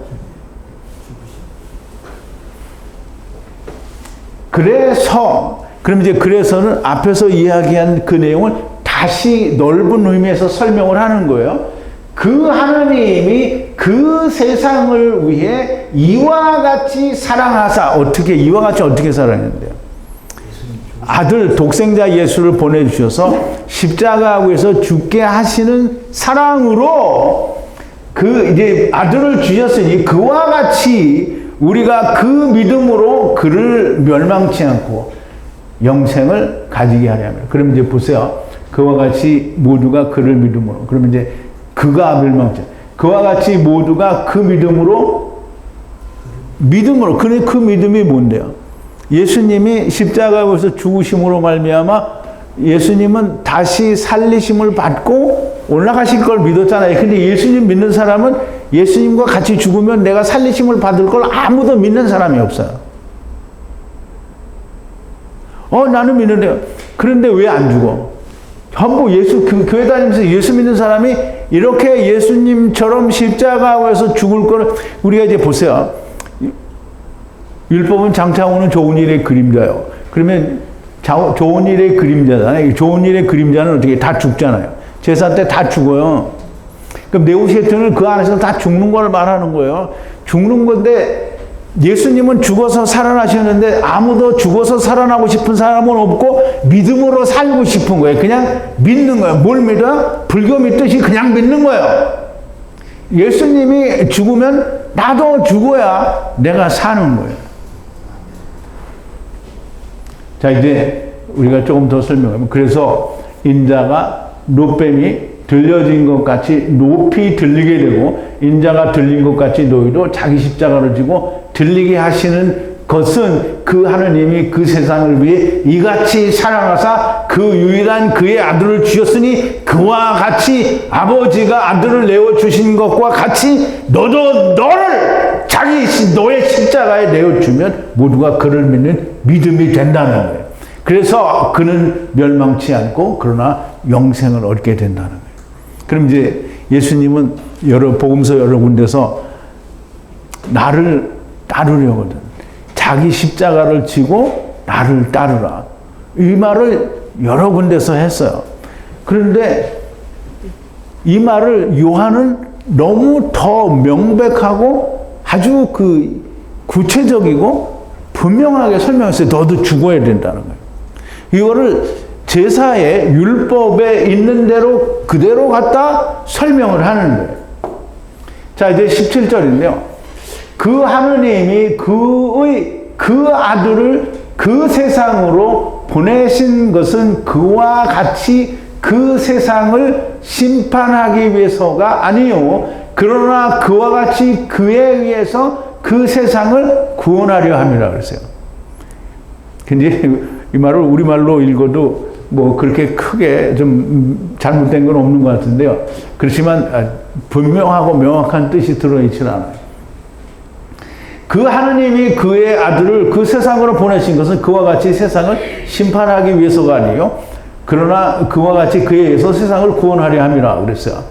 Speaker 1: 그럼 이제 그래서는 앞에서 이야기한 그 내용을 다시 넓은 의미에서 설명을 하는 거예요. 그 하나님이 그 세상을 위해 이와 같이 사랑하사, 이와 같이 어떻게 사랑했는데요? 아들 독생자 예수를 보내주셔서 십자가에서 죽게 하시는 사랑으로 그 이제 아들을 주셨으니 그와 같이 우리가 그 믿음으로 그를 멸망치 않고 영생을 가지게 하려 합니다. 그럼 이제 보세요. 그와 같이 모두가 그를 믿음으로. 그러면 이제 그가 멸망치. 그와 같이 모두가 그 믿음으로 그 믿음이 뭔데요? 예수님이 십자가에서 죽으심으로 말미암아 예수님은 다시 살리심을 받고 올라가실 걸 믿었잖아요. 근데 예수님 믿는 사람은 예수님과 같이 죽으면 내가 살리심을 받을 걸 아무도 믿는 사람이 없어요. 나는 믿는데요. 그런데 왜 안 죽어? 전부 교회 다니면서 예수 믿는 사람이 이렇게 예수님처럼 십자가에서 죽을 거를 우리가 이제 보세요. 율법은 장차 오는 좋은 일의 그림자요. 그러면 좋은 일의 그림자잖아요. 좋은 일의 그림자는 어떻게 다 죽잖아요. 제사 때 다 죽어요. 그럼 네오셰트는 그 안에서 다 죽는 걸 말하는 거예요. 죽는 건데 예수님은 죽어서 살아나셨는데 아무도 죽어서 살아나고 싶은 사람은 없고 믿음으로 살고 싶은 거예요. 그냥 믿는 거예요. 뭘 믿어요? 불교 믿듯이 그냥 믿는 거예요. 예수님이 죽으면 나도 죽어야 내가 사는 거예요. 자, 이제 우리가 조금 더 설명하면, 그래서 인자가 놋뱀이 들려진 것 같이 높이 들리게 되고, 인자가 들린 것 같이 너희도 자기 십자가를 지고 들리게 하시는 것은 그 하느님이 그 세상을 위해 이같이 사랑하사 그 유일한 그의 아들을 주셨으니 그와 같이 아버지가 아들을 내어주신 것과 같이 너도 너의 십자가에 내어주면 모두가 그를 믿는 믿음이 된다는 거예요. 그래서 그는 멸망치 않고 그러나 영생을 얻게 된다는 거예요. 그럼 이제 예수님은 복음서 여러 군데서 나를 따르려거든. 자기 십자가를 지고 나를 따르라. 이 말을 여러 군데서 했어요. 그런데 이 말을 요한은 너무 더 명백하고 아주 구체적이고 분명하게 설명했어요. 너도 죽어야 된다는 거예요. 이거를 제사의 율법에 있는 대로 그대로 갖다 설명을 하는 거예요. 자, 이제 17절인데요. 그 하느님이 그 아들을 그 세상으로 보내신 것은 그와 같이 그 세상을 심판하기 위해서가 아니요. 그러나 그와 같이 그에 의해서 그 세상을 구원하려 함이라 그랬어요. 근데 이 말을 우리말로 읽어도 뭐 그렇게 크게 좀 잘못된 건 없는 것 같은데요. 그렇지만 분명하고 명확한 뜻이 들어있지는 않아요. 그 하느님이 그의 아들을 그 세상으로 보내신 것은 그와 같이 세상을 심판하기 위해서가 아니에요. 그러나 그와 같이 그에 의해서 세상을 구원하려 함이라 그랬어요.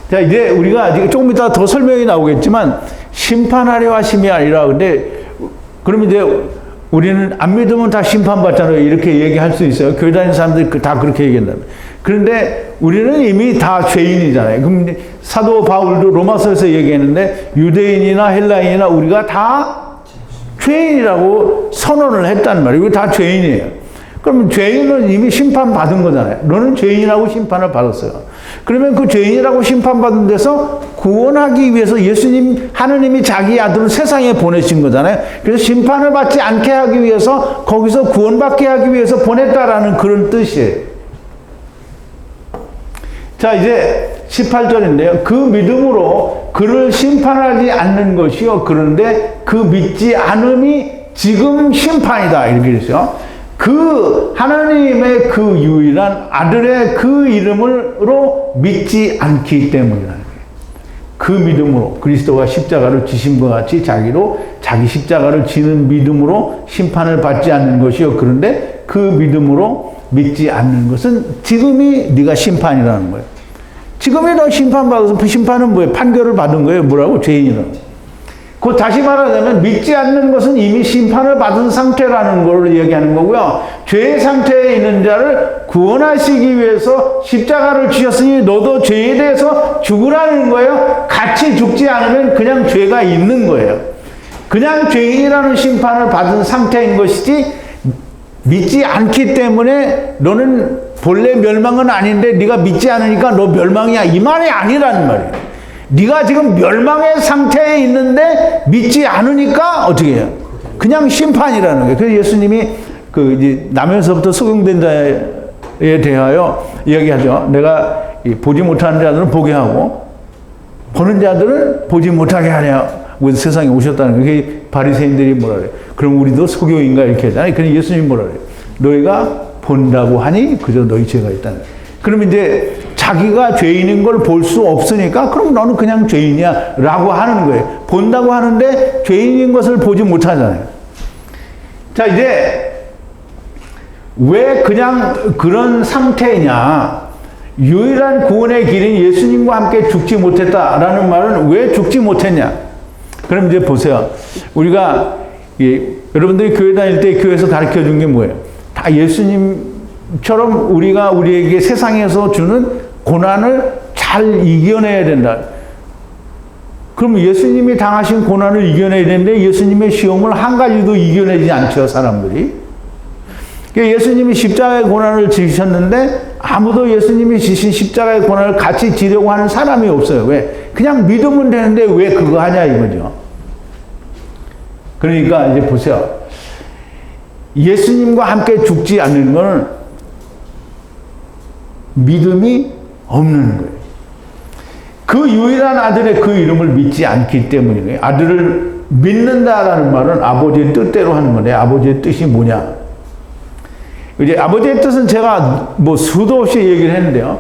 Speaker 1: 자, 이제 우리가 조금 이따 더 설명이 나오겠지만 심판하려 하심이 아니라, 근데 그러면 이제 우리는 안 믿으면 다 심판받잖아요. 이렇게 얘기할 수 있어요. 교회 다니는 사람들이 다 그렇게 얘기한다면. 그런데 우리는 이미 다 죄인이잖아요. 그럼 사도 바울도 로마서에서 얘기했는데 유대인이나 헬라인이나 우리가 다 죄인이라고 선언을 했단 말이에요. 우리 다 죄인이에요. 그러면 죄인은 이미 심판받은 거잖아요. 너는 죄인이라고 심판을 받았어요. 그러면 그 죄인이라고 심판받은 데서 구원하기 위해서 하느님이 자기 아들을 세상에 보내신 거잖아요. 그래서 심판을 받지 않게 하기 위해서 거기서 구원받게 하기 위해서 보냈다라는 그런 뜻이에요. 자, 이제 18절인데요. 그 믿음으로 그를 심판하지 않는 것이요. 그런데 그 믿지 않음이 지금 심판이다. 이렇게 됐어요. 그 하나님의 그 유일한 아들의 그 이름으로 믿지 않기 때문이라는 거예요. 그 믿음으로 그리스도가 십자가를 지심과 같이 자기 십자가를 지는 믿음으로 심판을 받지 않는 것이요. 그런데 그 믿음으로 믿지 않는 것은 지금이 네가 심판이라는 거예요. 지금이 너 심판받아서 그 심판은 뭐예요? 판결을 받은 거예요. 뭐라고? 죄인이라고. 그 다시 말하자면 믿지 않는 것은 이미 심판을 받은 상태라는 걸 얘기하는 거고요. 죄의 상태에 있는 자를 구원하시기 위해서 십자가를 지셨으니 너도 죄에 대해서 죽으라는 거예요. 같이 죽지 않으면 그냥 죄가 있는 거예요. 그냥 죄인이라는 심판을 받은 상태인 것이지 믿지 않기 때문에 너는 본래 멸망은 아닌데 네가 믿지 않으니까 너 멸망이야. 이 말이 아니라는 말이에요. 네가 지금 멸망의 상태에 있는데 믿지 않으니까 어떻게 해요? 그냥 심판이라는 거예요. 그래서 예수님이 이제 나면서부터 소경된 자에 대하여 이야기하죠. 내가 보지 못하는 자들은 보게 하고 보는 자들은 보지 못하게 하냐고 세상에 오셨다는 거예요. 그게 바리새인들이 뭐라 그래요? 그럼 우리도 소경인가 이렇게 하잖아요. 그럼 예수님이 뭐라 그래요? 너희가 본다고 하니 그저 너희 죄가 있다는 거예요. 그러면 이제 자기가 죄인인 걸 볼 수 없으니까 그럼 너는 그냥 죄인이야 라고 하는 거예요. 본다고 하는데 죄인인 것을 보지 못하잖아요. 자, 이제 왜 그냥 그런 상태냐? 유일한 구원의 길인 예수님과 함께 죽지 못했다라는 말은 왜 죽지 못했냐? 그럼 이제 보세요. 우리가 여러분들이 교회 다닐 때 교회에서 가르쳐 준 게 뭐예요? 다 예수님처럼 우리가 우리에게 세상에서 주는 고난을 잘 이겨내야 된다. 그럼 예수님이 당하신 고난을 이겨내야 되는데 예수님의 시험을 한 가지도 이겨내지 않죠, 사람들이. 예수님이 십자가의 고난을 지셨는데 아무도 예수님이 지신 십자가의 고난을 같이 지려고 하는 사람이 없어요. 왜? 그냥 믿으면 되는데 왜 그거 하냐 이거죠. 그러니까 이제 보세요. 예수님과 함께 죽지 않는 것은 믿음이 없는 거예요. 그 유일한 아들의 그 이름을 믿지 않기 때문이에요. 아들을 믿는다라는 말은 아버지의 뜻대로 하는 건데 아버지의 뜻이 뭐냐? 이제 아버지의 뜻은 제가 수도 없이 얘기를 했는데요.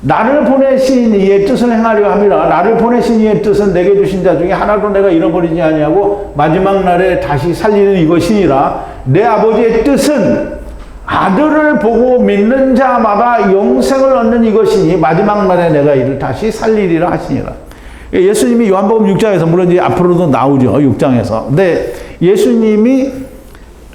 Speaker 1: 나를 보내신 이의 뜻을 행하려 함이라. 나를 보내신 이의 뜻은 내게 주신 자 중에 하나도 내가 잃어버리지 아니하고 마지막 날에 다시 살리는 이것이니라. 내 아버지의 뜻은 아들을 보고 믿는 자마다 영생을 얻는 이것이니 마지막 날에 내가 이를 다시 살리리라 하시니라. 예수님이 요한복음 6장에서 물론 이제 앞으로도 나오죠. 6장에서. 근데 예수님이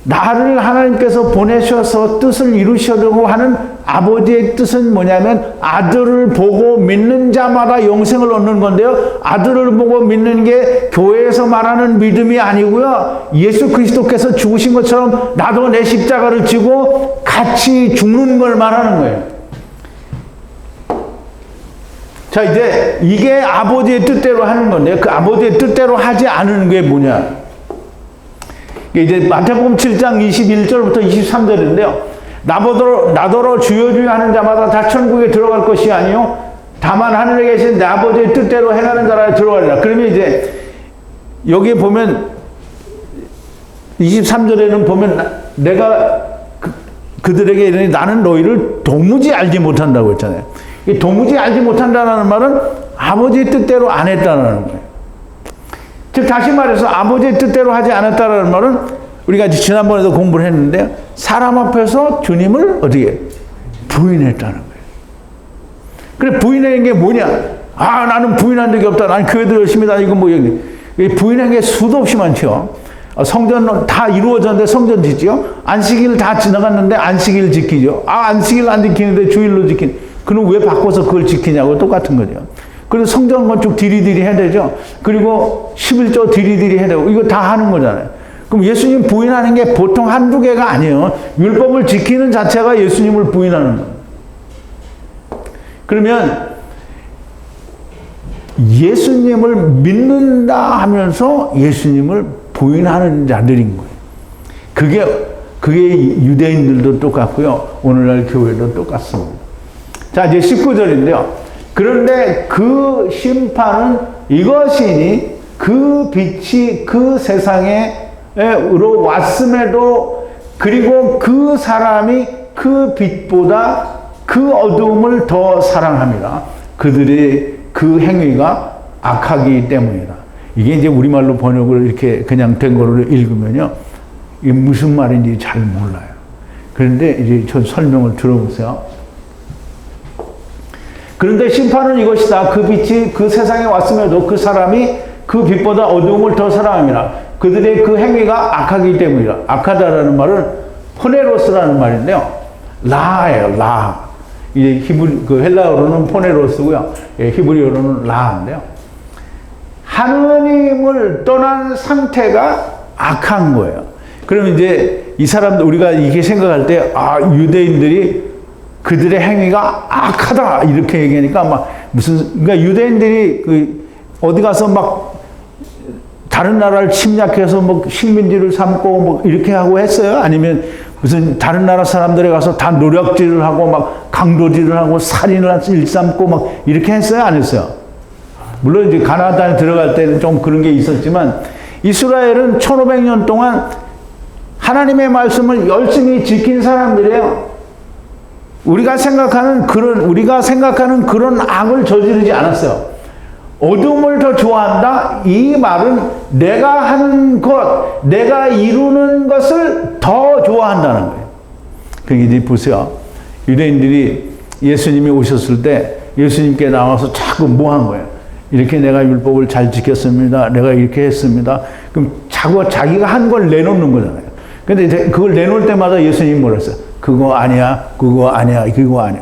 Speaker 1: 나를 하나님께서 보내셔서 뜻을 이루시려고 하는 아버지의 뜻은 뭐냐면 아들을 보고 믿는 자마다 영생을 얻는 건데요. 아들을 보고 믿는 게 교회에서 말하는 믿음이 아니고요. 예수 그리스도께서 죽으신 것처럼 나도 내 십자가를 지고 같이 죽는 걸 말하는 거예요. 자, 이제 이게 아버지의 뜻대로 하는 건데 그 아버지의 뜻대로 하지 않은 게 뭐냐? 이제 마태복음 7장 21절부터 23절인데요. 나더러 주여 주여 하는 자마다 다 천국에 들어갈 것이 아니요 다만 하늘에 계신 내 아버지의 뜻대로 행하는 자라 들어가리라. 그러면 이제 여기에 보면 23절에는 보면 내가 그들에게 이르니 나는 너희를 도무지 알지 못한다고 했잖아요. 이 도무지 알지 못한다는 말은 아버지의 뜻대로 안 했다는 거예요. 즉 다시 말해서 아버지의 뜻대로 하지 않았다라는 말은 우리가 지난번에도 공부를 했는데 사람 앞에서 주님을 어떻게 부인했다는 거예요. 그래 부인하는 게 뭐냐? 아 나는 부인한 적이 없다. 나는 교회도 열심히 다니고 뭐 부인한 게 수도 없이 많죠. 성전 다 이루어졌는데 성전 짓죠. 안식일 다 지나갔는데 안식일 지키죠. 아 안식일 안 지키는데 주일로 지키는. 그럼 왜 바꿔서 그걸 지키냐고 똑같은 거죠. 그리고 성전 건축 디리디리 해야 되죠. 그리고 11조 디리디리 해야 되고 이거 다 하는 거잖아요. 그럼 예수님 부인하는 게 보통 한두 개가 아니에요. 율법을 지키는 자체가 예수님을 부인하는 거예요. 그러면 예수님을 믿는다 하면서 예수님을 부인하는 자들인 거예요. 그게 유대인들도 똑같고요. 오늘날 교회도 똑같습니다. 자, 이제 19절인데요. 그런데 그 심판은 이것이니 그 빛이 그 세상에로 왔음에도 그리고 그 사람이 그 빛보다 그 어두움을 더 사랑합니다. 그들의 그 행위가 악하기 때문이다. 이게 이제 우리말로 번역을 이렇게 그냥 된 거로 읽으면요. 이게 무슨 말인지 잘 몰라요. 그런데 이제 저 설명을 들어보세요. 그런데 심판은 이것이다. 그 빛이 그 세상에 왔음에도 그 사람이 그 빛보다 어두움을 더 사랑합니다. 그들의 그 행위가 악하기 때문이다. 악하다라는 말은 포네로스라는 말인데요. 라예요, 라. 이제 그 헬라어로는 포네로스고요. 히브리어로는 라인데요. 하느님을 떠난 상태가 악한 거예요. 그럼 이제 이 사람들 우리가 이렇게 생각할 때 유대인들이 그들의 행위가 악하다 이렇게 얘기하니까 막 그러니까 유대인들이 어디 가서 막 다른 나라를 침략해서 뭐 식민지를 삼고 뭐 이렇게 하고 했어요? 아니면 무슨 다른 나라 사람들에 가서 다 노력질을 하고 막 강도질을 하고 살인을 일삼고 막 이렇게 했어요? 안 했어요? 물론 이제 가나안에 들어갈 때는 좀 그런 게 있었지만 이스라엘은 1500년 동안 하나님의 말씀을 열심히 지킨 사람들이에요. 우리가 생각하는 그런 악을 저지르지 않았어요. 어둠을 더 좋아한다? 이 말은 내가 하는 것, 내가 이루는 것을 더 좋아한다는 거예요. 그러니까 이제 보세요. 유대인들이 예수님이 오셨을 때 예수님께 나와서 자꾸 뭐 한 거예요? 이렇게 내가 율법을 잘 지켰습니다. 내가 이렇게 했습니다. 그럼 자꾸 자기가 한 걸 내놓는 거잖아요. 근데 그걸 내놓을 때마다 예수님이 뭐라 했어요? 그거 아니야, 그거 아니야, 그거 아니야.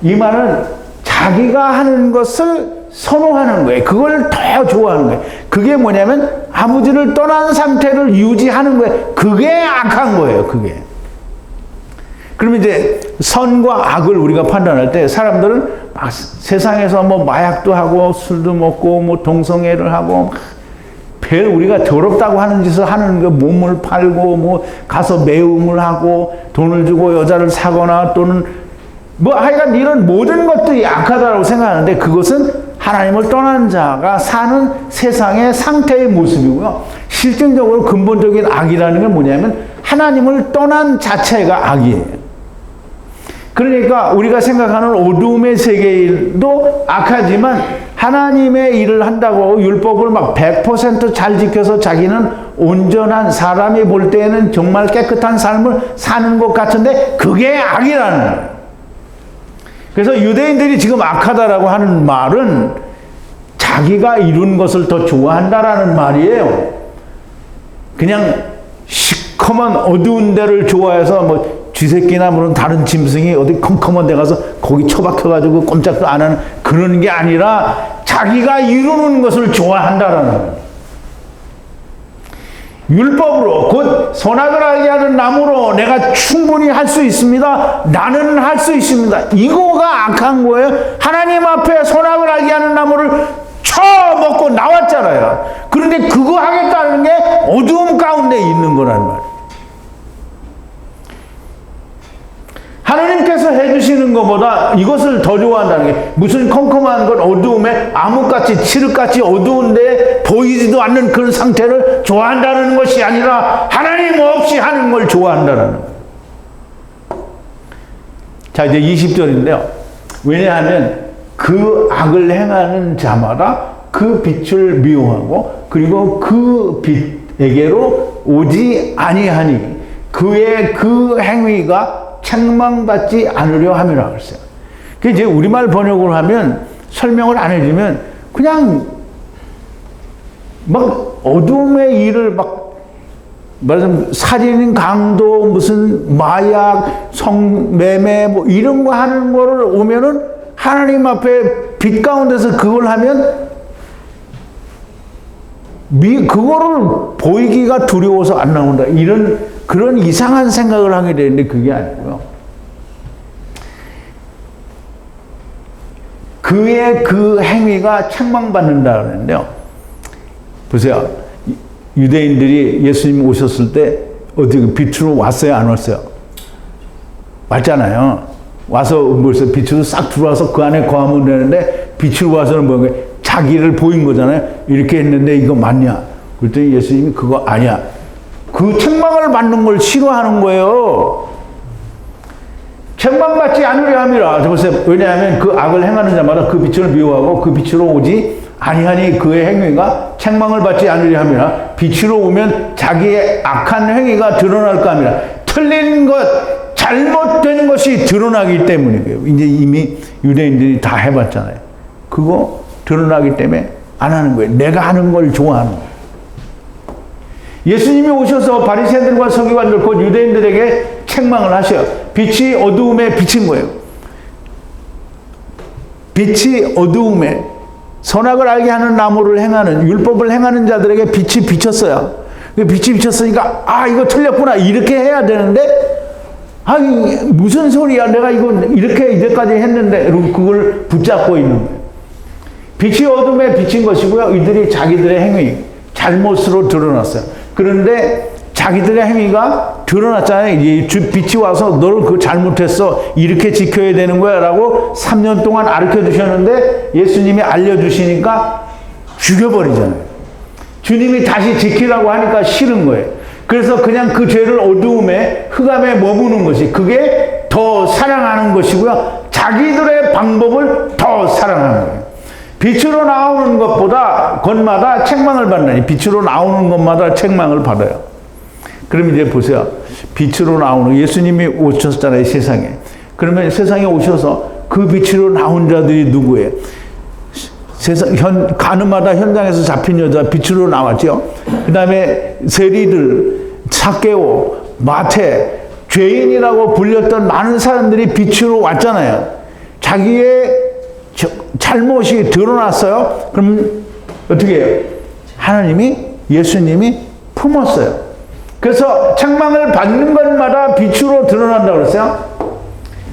Speaker 1: 이 말은 자기가 하는 것을 선호하는 거예요. 그걸 더 좋아하는 거예요. 그게 뭐냐면 아버지를 떠난 상태를 유지하는 거예요. 그게 악한 거예요. 그게. 그러면 이제 선과 악을 우리가 판단할 때 사람들은 막 세상에서 뭐 마약도 하고 술도 먹고 뭐 동성애를 하고 별 우리가 더럽다고 하는 짓을 하는 거 몸을 팔고 뭐 가서 매움을 하고 돈을 주고 여자를 사거나 또는 뭐 하여간 이런 모든 것들이 악하다고 생각하는데 그것은 하나님을 떠난 자가 사는 세상의 상태의 모습이고요. 실질적으로 근본적인 악이라는 건 뭐냐면 하나님을 떠난 자체가 악이에요. 그러니까 우리가 생각하는 어두움의 세계도 악하지만 하나님의 일을 한다고 율법을 막 100% 잘 지켜서 자기는 온전한 사람이 볼 때에는 정말 깨끗한 삶을 사는 것 같은데 그게 악이라는 거예요. 그래서 유대인들이 지금 악하다라고 하는 말은 자기가 이룬 것을 더 좋아한다라는 말이에요. 그냥 시커먼 어두운 데를 좋아해서 뭐 쥐새끼나 무슨 다른 짐승이 어디 컴컴한 데 가서 거기 처박혀가지고 꼼짝도 안 하는 그런 게 아니라 자기가 이루는 것을 좋아한다라는 거예요. 율법으로 곧 선악을 알게 하는 나무로 내가 충분히 할 수 있습니다. 나는 할 수 있습니다. 이거가 악한 거예요. 하나님 앞에 선악을 알게 하는 나무를 쳐먹고 나왔잖아요. 그런데 그거 하겠다는 게 어두움 가운데 있는 거란 말이에요. 하나님께서 해주시는 것보다 이것을 더 좋아한다는 게 무슨 컴컴한 것 어두움에 암흑같이 칠흑같이 어두운데 보이지도 않는 그런 상태를 좋아한다는 것이 아니라 하나님 없이 하는 걸 좋아한다는 거예요. 자 이제 20절인데요. 왜냐하면 그 악을 행하는 자마다 그 빛을 미워하고 그리고 그 빛에게로 오지 아니하니 그의 그 행위가 책망받지 않으려 함이라 그랬어요. 그 이제 우리말 번역을 하면 설명을 안 해주면 그냥 막 어둠의 일을 막 말하자면 살인, 강도, 무슨 마약, 성매매 뭐 이런 거 하는 거를 오면은 하나님 앞에 빛 가운데서 그걸 하면 그거를 보이기가 두려워서 안 나온다. 이런 그런 이상한 생각을 하게 되는데 그게 아니고요. 그의 그 행위가 책망받는다 그러는데요. 보세요. 유대인들이 예수님 오셨을 때 어디 빛으로 왔어요? 안 왔어요? 왔잖아요. 와서 벌써 빛으로 싹 들어와서 그 안에 거하면 되는데 빛으로 와서는 뭐예요? 자기를 보인 거잖아요. 이렇게 했는데 이거 맞냐? 그랬더니 예수님이 그거 아니야. 그 책망을 받는 걸 싫어하는 거예요. 책망받지 않으려 함이라. 보세요. 왜냐하면 그 악을 행하는 자마다 그 빛을 미워하고 그 빛으로 오지 아니하니 그의 행위가 책망을 받지 않으려 함이라. 빛으로 오면 자기의 악한 행위가 드러날까 함이라. 틀린 것, 잘못된 것이 드러나기 때문이에요. 이제 이미 유대인들이 다 해봤잖아요. 그거 드러나기 때문에 안 하는 거예요. 내가 하는 걸 좋아하는 거예요. 예수님이 오셔서 바리새인들과 서기관들 곧 유대인들에게 책망을 하셔요. 빛이 어두움에 비친 거예요. 빛이 어두움에 선악을 알게 하는 나무를 행하는 율법을 행하는 자들에게 빛이 비쳤어요. 빛이 비쳤으니까 아 이거 틀렸구나 이렇게 해야 되는데 아 무슨 소리야 내가 이거 이렇게 이제까지 했는데 그걸 붙잡고 있는 거예요. 빛이 어둠에 비친 것이고요. 이들이 자기들의 행위 잘못으로 드러났어요. 그런데 자기들의 행위가 드러났잖아요. 빛이 와서 너를 그거 잘못했어. 이렇게 지켜야 되는 거야. 라고 3년 동안 가르쳐 주셨는데 예수님이 알려주시니까 죽여버리잖아요. 주님이 다시 지키라고 하니까 싫은 거예요. 그래서 그냥 그 죄를 어두움에 흑암에 머무는 것이 그게 더 사랑하는 것이고요. 자기들의 방법을 더 사랑하는 거예요. 빛으로 나오는 것마다 책망을 받나니 빛으로 나오는 것마다 책망을 받아요. 그럼 이제 보세요. 빛으로 나오는 예수님이 오셨잖아요. 세상에. 그러면 세상에 오셔서 그 빛으로 나온 자들이 누구예요? 가늠하다 현장에서 잡힌 여자 빛으로 나왔죠. 그 다음에 세리들, 삭개오, 마태, 죄인이라고 불렸던 많은 사람들이 빛으로 왔잖아요. 자기의 잘못이 드러났어요. 그럼 어떻게 해요? 하나님이, 예수님이 품었어요. 그래서 책망을 받는 것마다 빛으로 드러난다고 그랬어요.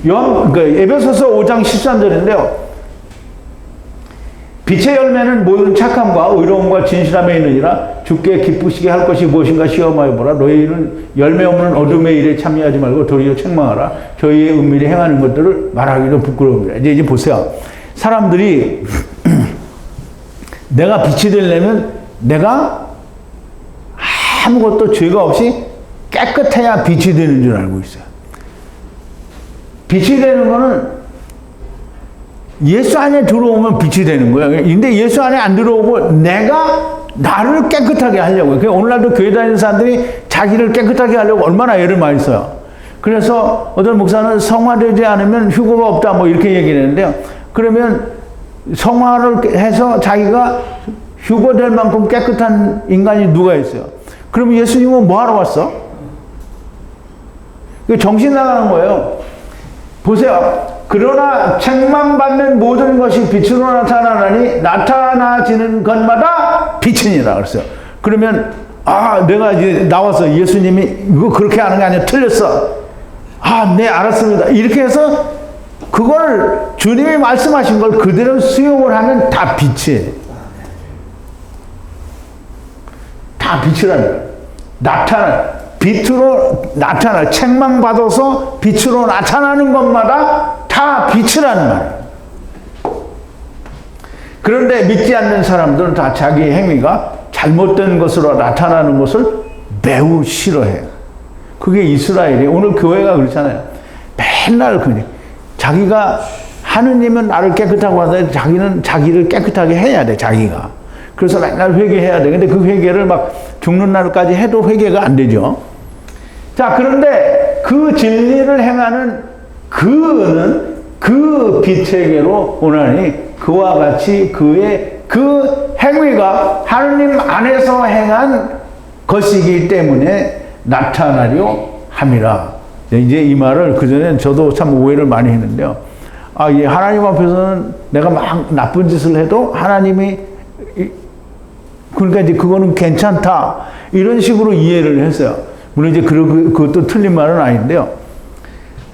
Speaker 1: 에베소서 5장 13절인데요. 빛의 열매는 모든 착함과 의로움과 진실함에 있느니라. 주께 기쁘시게 할 것이 무엇인가 시험하여 보라. 너희는 열매 없는 어둠의 일에 참여하지 말고 도리어 책망하라. 저희의 은밀히 행하는 것들을 말하기도 부끄러웁니다. 이제 보세요. 사람들이 내가 빛이 되려면 내가 아무것도 죄가 없이 깨끗해야 빛이 되는 줄 알고 있어요. 빛이 되는 거는 예수 안에 들어오면 빛이 되는 거예요. 근데 예수 안에 안 들어오고 내가 나를 깨끗하게 하려고. 오늘날도 교회 다니는 사람들이 자기를 깨끗하게 하려고 얼마나 애를 많이 써요. 그래서 어떤 목사는 성화되지 않으면 휴거가 없다 뭐 이렇게 얘기를 했는데요. 그러면 성화를 해서 자기가 휴거될 만큼 깨끗한 인간이 누가 있어요? 그럼 예수님은 뭐 하러 왔어? 정신 나가는 거예요. 보세요. 그러나 책망받는 모든 것이 빛으로 나타나나니 나타나지는 것마다 빛이니라 그랬어요. 그러면 내가 이제 나와서 예수님이 이거 그렇게 하는 게 아니라 틀렸어. 네 알았습니다. 이렇게 해서 그걸 주님이 말씀하신 걸 그대로 수용을 하면 다 빛이에요. 다 빛이라는 거예요. 빛으로 나타나 책망받아서 빛으로 나타나는 것마다 다 빛이라는 말이에요. 그런데 믿지 않는 사람들은 다 자기 행위가 잘못된 것으로 나타나는 것을 매우 싫어해요. 그게 이스라엘이에요. 오늘 교회가 그렇잖아요. 맨날 자기가 하느님은 나를 깨끗하고 하는데 자기는 자기를 깨끗하게 해야 돼, 자기가. 그래서 맨날 회개해야 돼. 근데 그 회개를 막 죽는 날까지 해도 회개가 안 되죠. 자, 그런데 그 진리를 행하는 그는 그 빛에게로 오나니 그와 같이 그의 그 행위가 하느님 안에서 행한 것이기 때문에 나타나려 함이라. 이제 이 말을 그전에 저도 참 오해를 많이 했는데요. 아, 예, 하나님 앞에서는 내가 막 나쁜 짓을 해도 하나님이 그러니까 이제 그거는 괜찮다. 이런 식으로 이해를 했어요. 물론 이제 그것도 틀린 말은 아닌데요.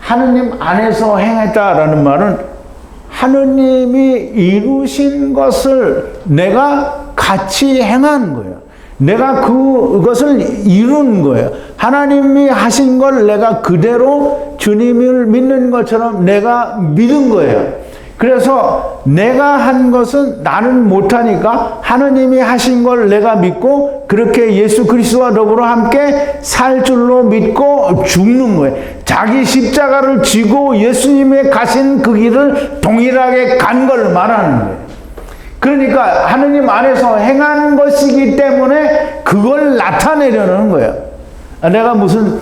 Speaker 1: 하느님 안에서 행했다라는 말은 하느님이 이루신 것을 내가 같이 행한 거예요. 내가 그것을 이룬 거예요. 하나님이 하신 걸 내가 그대로 주님을 믿는 것처럼 내가 믿은 거예요. 그래서 내가 한 것은 나는 못하니까 하느님이 하신 걸 내가 믿고 그렇게 예수 그리스도와 더불어 함께 살 줄로 믿고 죽는 거예요. 자기 십자가를 지고 예수님의 가신 그 길을 동일하게 간 걸 말하는 거예요. 그러니까 하느님 안에서 행한 것이기 때문에 그걸 나타내려는 거예요. 내가 무슨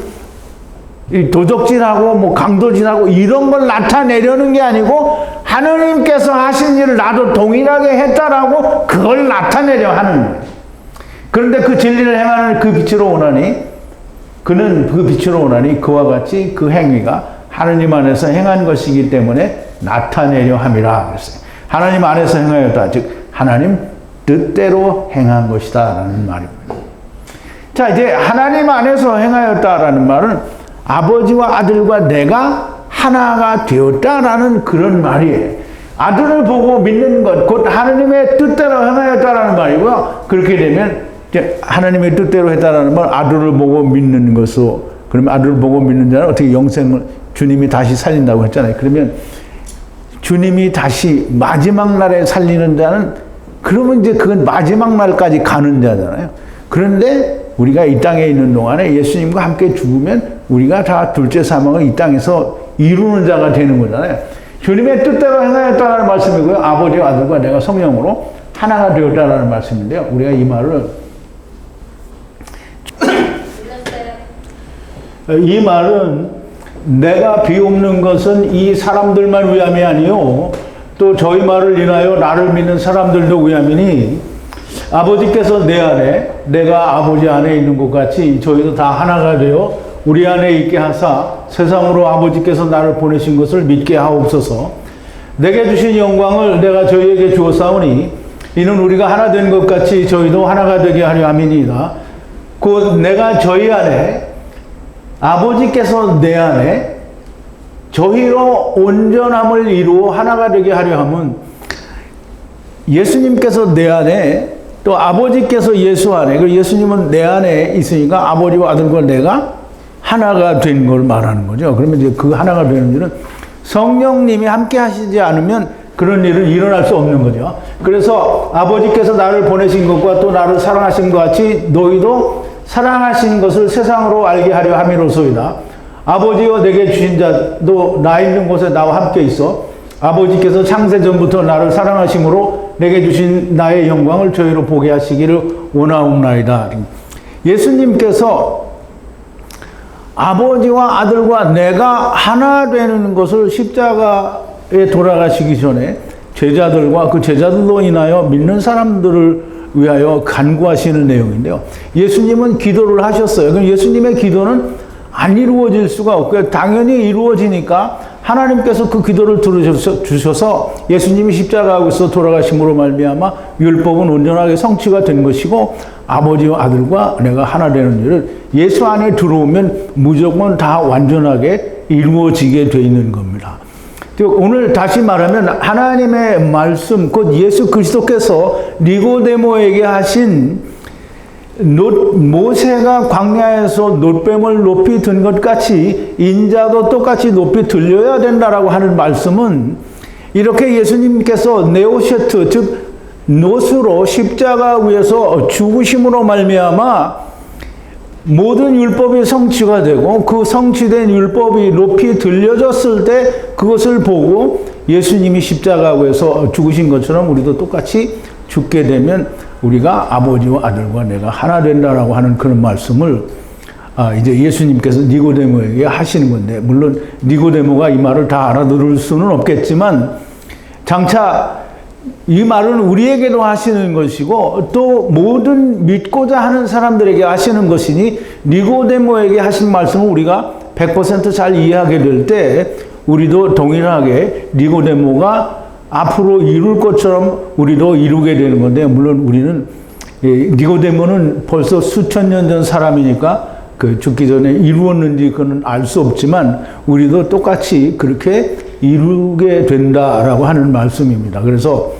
Speaker 1: 도적질하고 뭐 강도질하고 이런 걸 나타내려는 게 아니고 하느님께서 하신 일을 나도 동일하게 했다라고 그걸 나타내려 하는 거예요. 그런데 그 진리를 행하는 그 빛으로 오나니 그는 그 빛으로 오나니 그와 같이 그 행위가 하느님 안에서 행한 것이기 때문에 나타내려 함이라 그랬어요. 하나님 안에서 행하였다. 즉 하나님 뜻대로 행한 것이다 라는 말입니다. 자, 이제 하나님 안에서 행하였다라는 말은 아버지와 아들과 내가 하나가 되었다라는 그런 말이에요. 아들을 보고 믿는 것, 곧 하나님의 뜻대로 행하였다라는 말이고요. 그렇게 되면 이제 하나님의 뜻대로 했다라는 말, 아들을 보고 믿는 것으로, 그러면 아들을 보고 믿는 자는 어떻게 영생을 주님이 다시 살린다고 했잖아요. 그러면 주님이 다시 마지막 날에 살리는 자는 그러면 이제 그건 마지막 날까지 가는 자잖아요. 그런데 우리가 이 땅에 있는 동안에 예수님과 함께 죽으면 우리가 다 둘째 사망을 이 땅에서 이루는 자가 되는 거잖아요. 주님의 뜻대로 행하였다는 말씀이고요. 아버지와 아들과 내가 성령으로 하나가 되었다는 말씀인데요. 우리가 이 말을 이 말은 내가 비옵는 것은 이 사람들만 위함이 아니요 또 저희 말을 인하여 나를 믿는 사람들도 위함이니 아버지께서 내 안에 내가 아버지 안에 있는 것 같이 저희도 다 하나가 되어 우리 안에 있게 하사 세상으로 아버지께서 나를 보내신 것을 믿게 하옵소서. 내게 주신 영광을 내가 저희에게 주었사오니 이는 우리가 하나 된 것 같이 저희도 하나가 되게 하려 함이니이다. 곧 내가 저희 안에 아버지께서 내 안에 저희로 온전함을 이루어 하나가 되게 하려 함은 예수님께서 내 안에 또 아버지께서 예수 안에, 그 예수님은 내 안에 있으니까 아버지와 아들과 내가 하나가 된 걸 말하는 거죠. 그러면 이제 그 하나가 되는 일은 성령님이 함께 하시지 않으면 그런 일은 일어날 수 없는 거죠. 그래서 아버지께서 나를 보내신 것과 또 나를 사랑하신 것 같이 너희도 사랑하신 것을 세상으로 알게 하려 함이로소이다. 아버지여 내게 주신 자도 나 있는 곳에 나와 함께 있어 아버지께서 창세전부터 나를 사랑하심으로 내게 주신 나의 영광을 저희로 보게 하시기를 원하옵나이다. 예수님께서 아버지와 아들과 내가 하나 되는 것을 십자가에 돌아가시기 전에 제자들과 그 제자들로 인하여 믿는 사람들을 위하여 간구하시는 내용인데요. 예수님은 기도를 하셨어요. 그럼 예수님의 기도는 안 이루어질 수가 없고요. 당연히 이루어지니까 하나님께서 그 기도를 들어주셔서 예수님이 십자가에서 돌아가심으로 말미암아 율법은 온전하게 성취가 된 것이고 아버지와 아들과 내가 하나 되는 일을 예수 안에 들어오면 무조건 다 완전하게 이루어지게 되 있는 겁니다. 오늘 다시 말하면 하나님의 말씀 곧 예수 그리스도께서 니고데모에게 하신 모세가 광야에서 놋뱀을 높이 든 것 같이 인자도 똑같이 높이 들려야 된다라고 하는 말씀은 이렇게 예수님께서 네오셰트 즉 놋으로 십자가 위에서 죽으심으로 말미암아 모든 율법이 성취가 되고 그 성취된 율법이 높이 들려졌을 때 그것을 보고 예수님이 십자가에서 죽으신 것처럼 우리도 똑같이 죽게 되면 우리가 아버지와 아들과 내가 하나 된다라고 하는 그런 말씀을 이제 예수님께서 니고데모에게 하시는 건데, 물론 니고데모가 이 말을 다 알아들을 수는 없겠지만 장차 이 말은 우리에게도 하시는 것이고 또 모든 믿고자 하는 사람들에게 하시는 것이니 니고데모에게 하신 말씀을 우리가 100% 잘 이해하게 될 때 우리도 동일하게 니고데모가 앞으로 이룰 것처럼 우리도 이루게 되는 건데, 물론 우리는 니고데모는 벌써 수천 년 전 사람이니까 그 죽기 전에 이루었는지 그건 알 수 없지만 우리도 똑같이 그렇게 이루게 된다라고 하는 말씀입니다. 그래서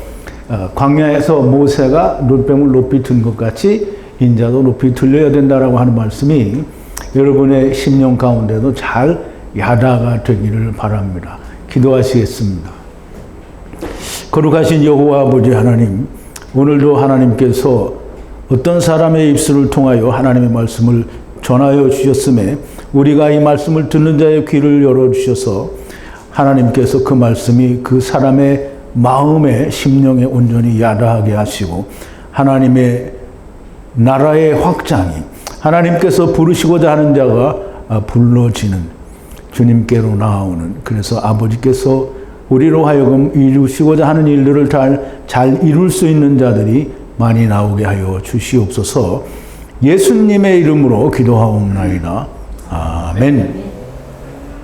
Speaker 1: 광야에서 모세가 놋뱀을 높이 든 것 같이 인자도 높이 들려야 된다라고 하는 말씀이 여러분의 심령 가운데도 잘 야다가 되기를 바랍니다. 기도하시겠습니다. 거룩하신 여호와 아버지 하나님, 오늘도 하나님께서 어떤 사람의 입술을 통하여 하나님의 말씀을 전하여 주셨음에 우리가 이 말씀을 듣는 자의 귀를 열어주셔서 하나님께서 그 말씀이 그 사람의 마음에 심령에 온전히 야다하게 하시고 하나님의 나라의 확장이 하나님께서 부르시고자 하는 자가 불러지는 주님께로 나아오는, 그래서 아버지께서 우리로 하여금 이루시고자 하는 일들을 잘 이룰 수 있는 자들이 많이 나오게 하여 주시옵소서. 예수님의 이름으로 기도하옵나이다. 아멘.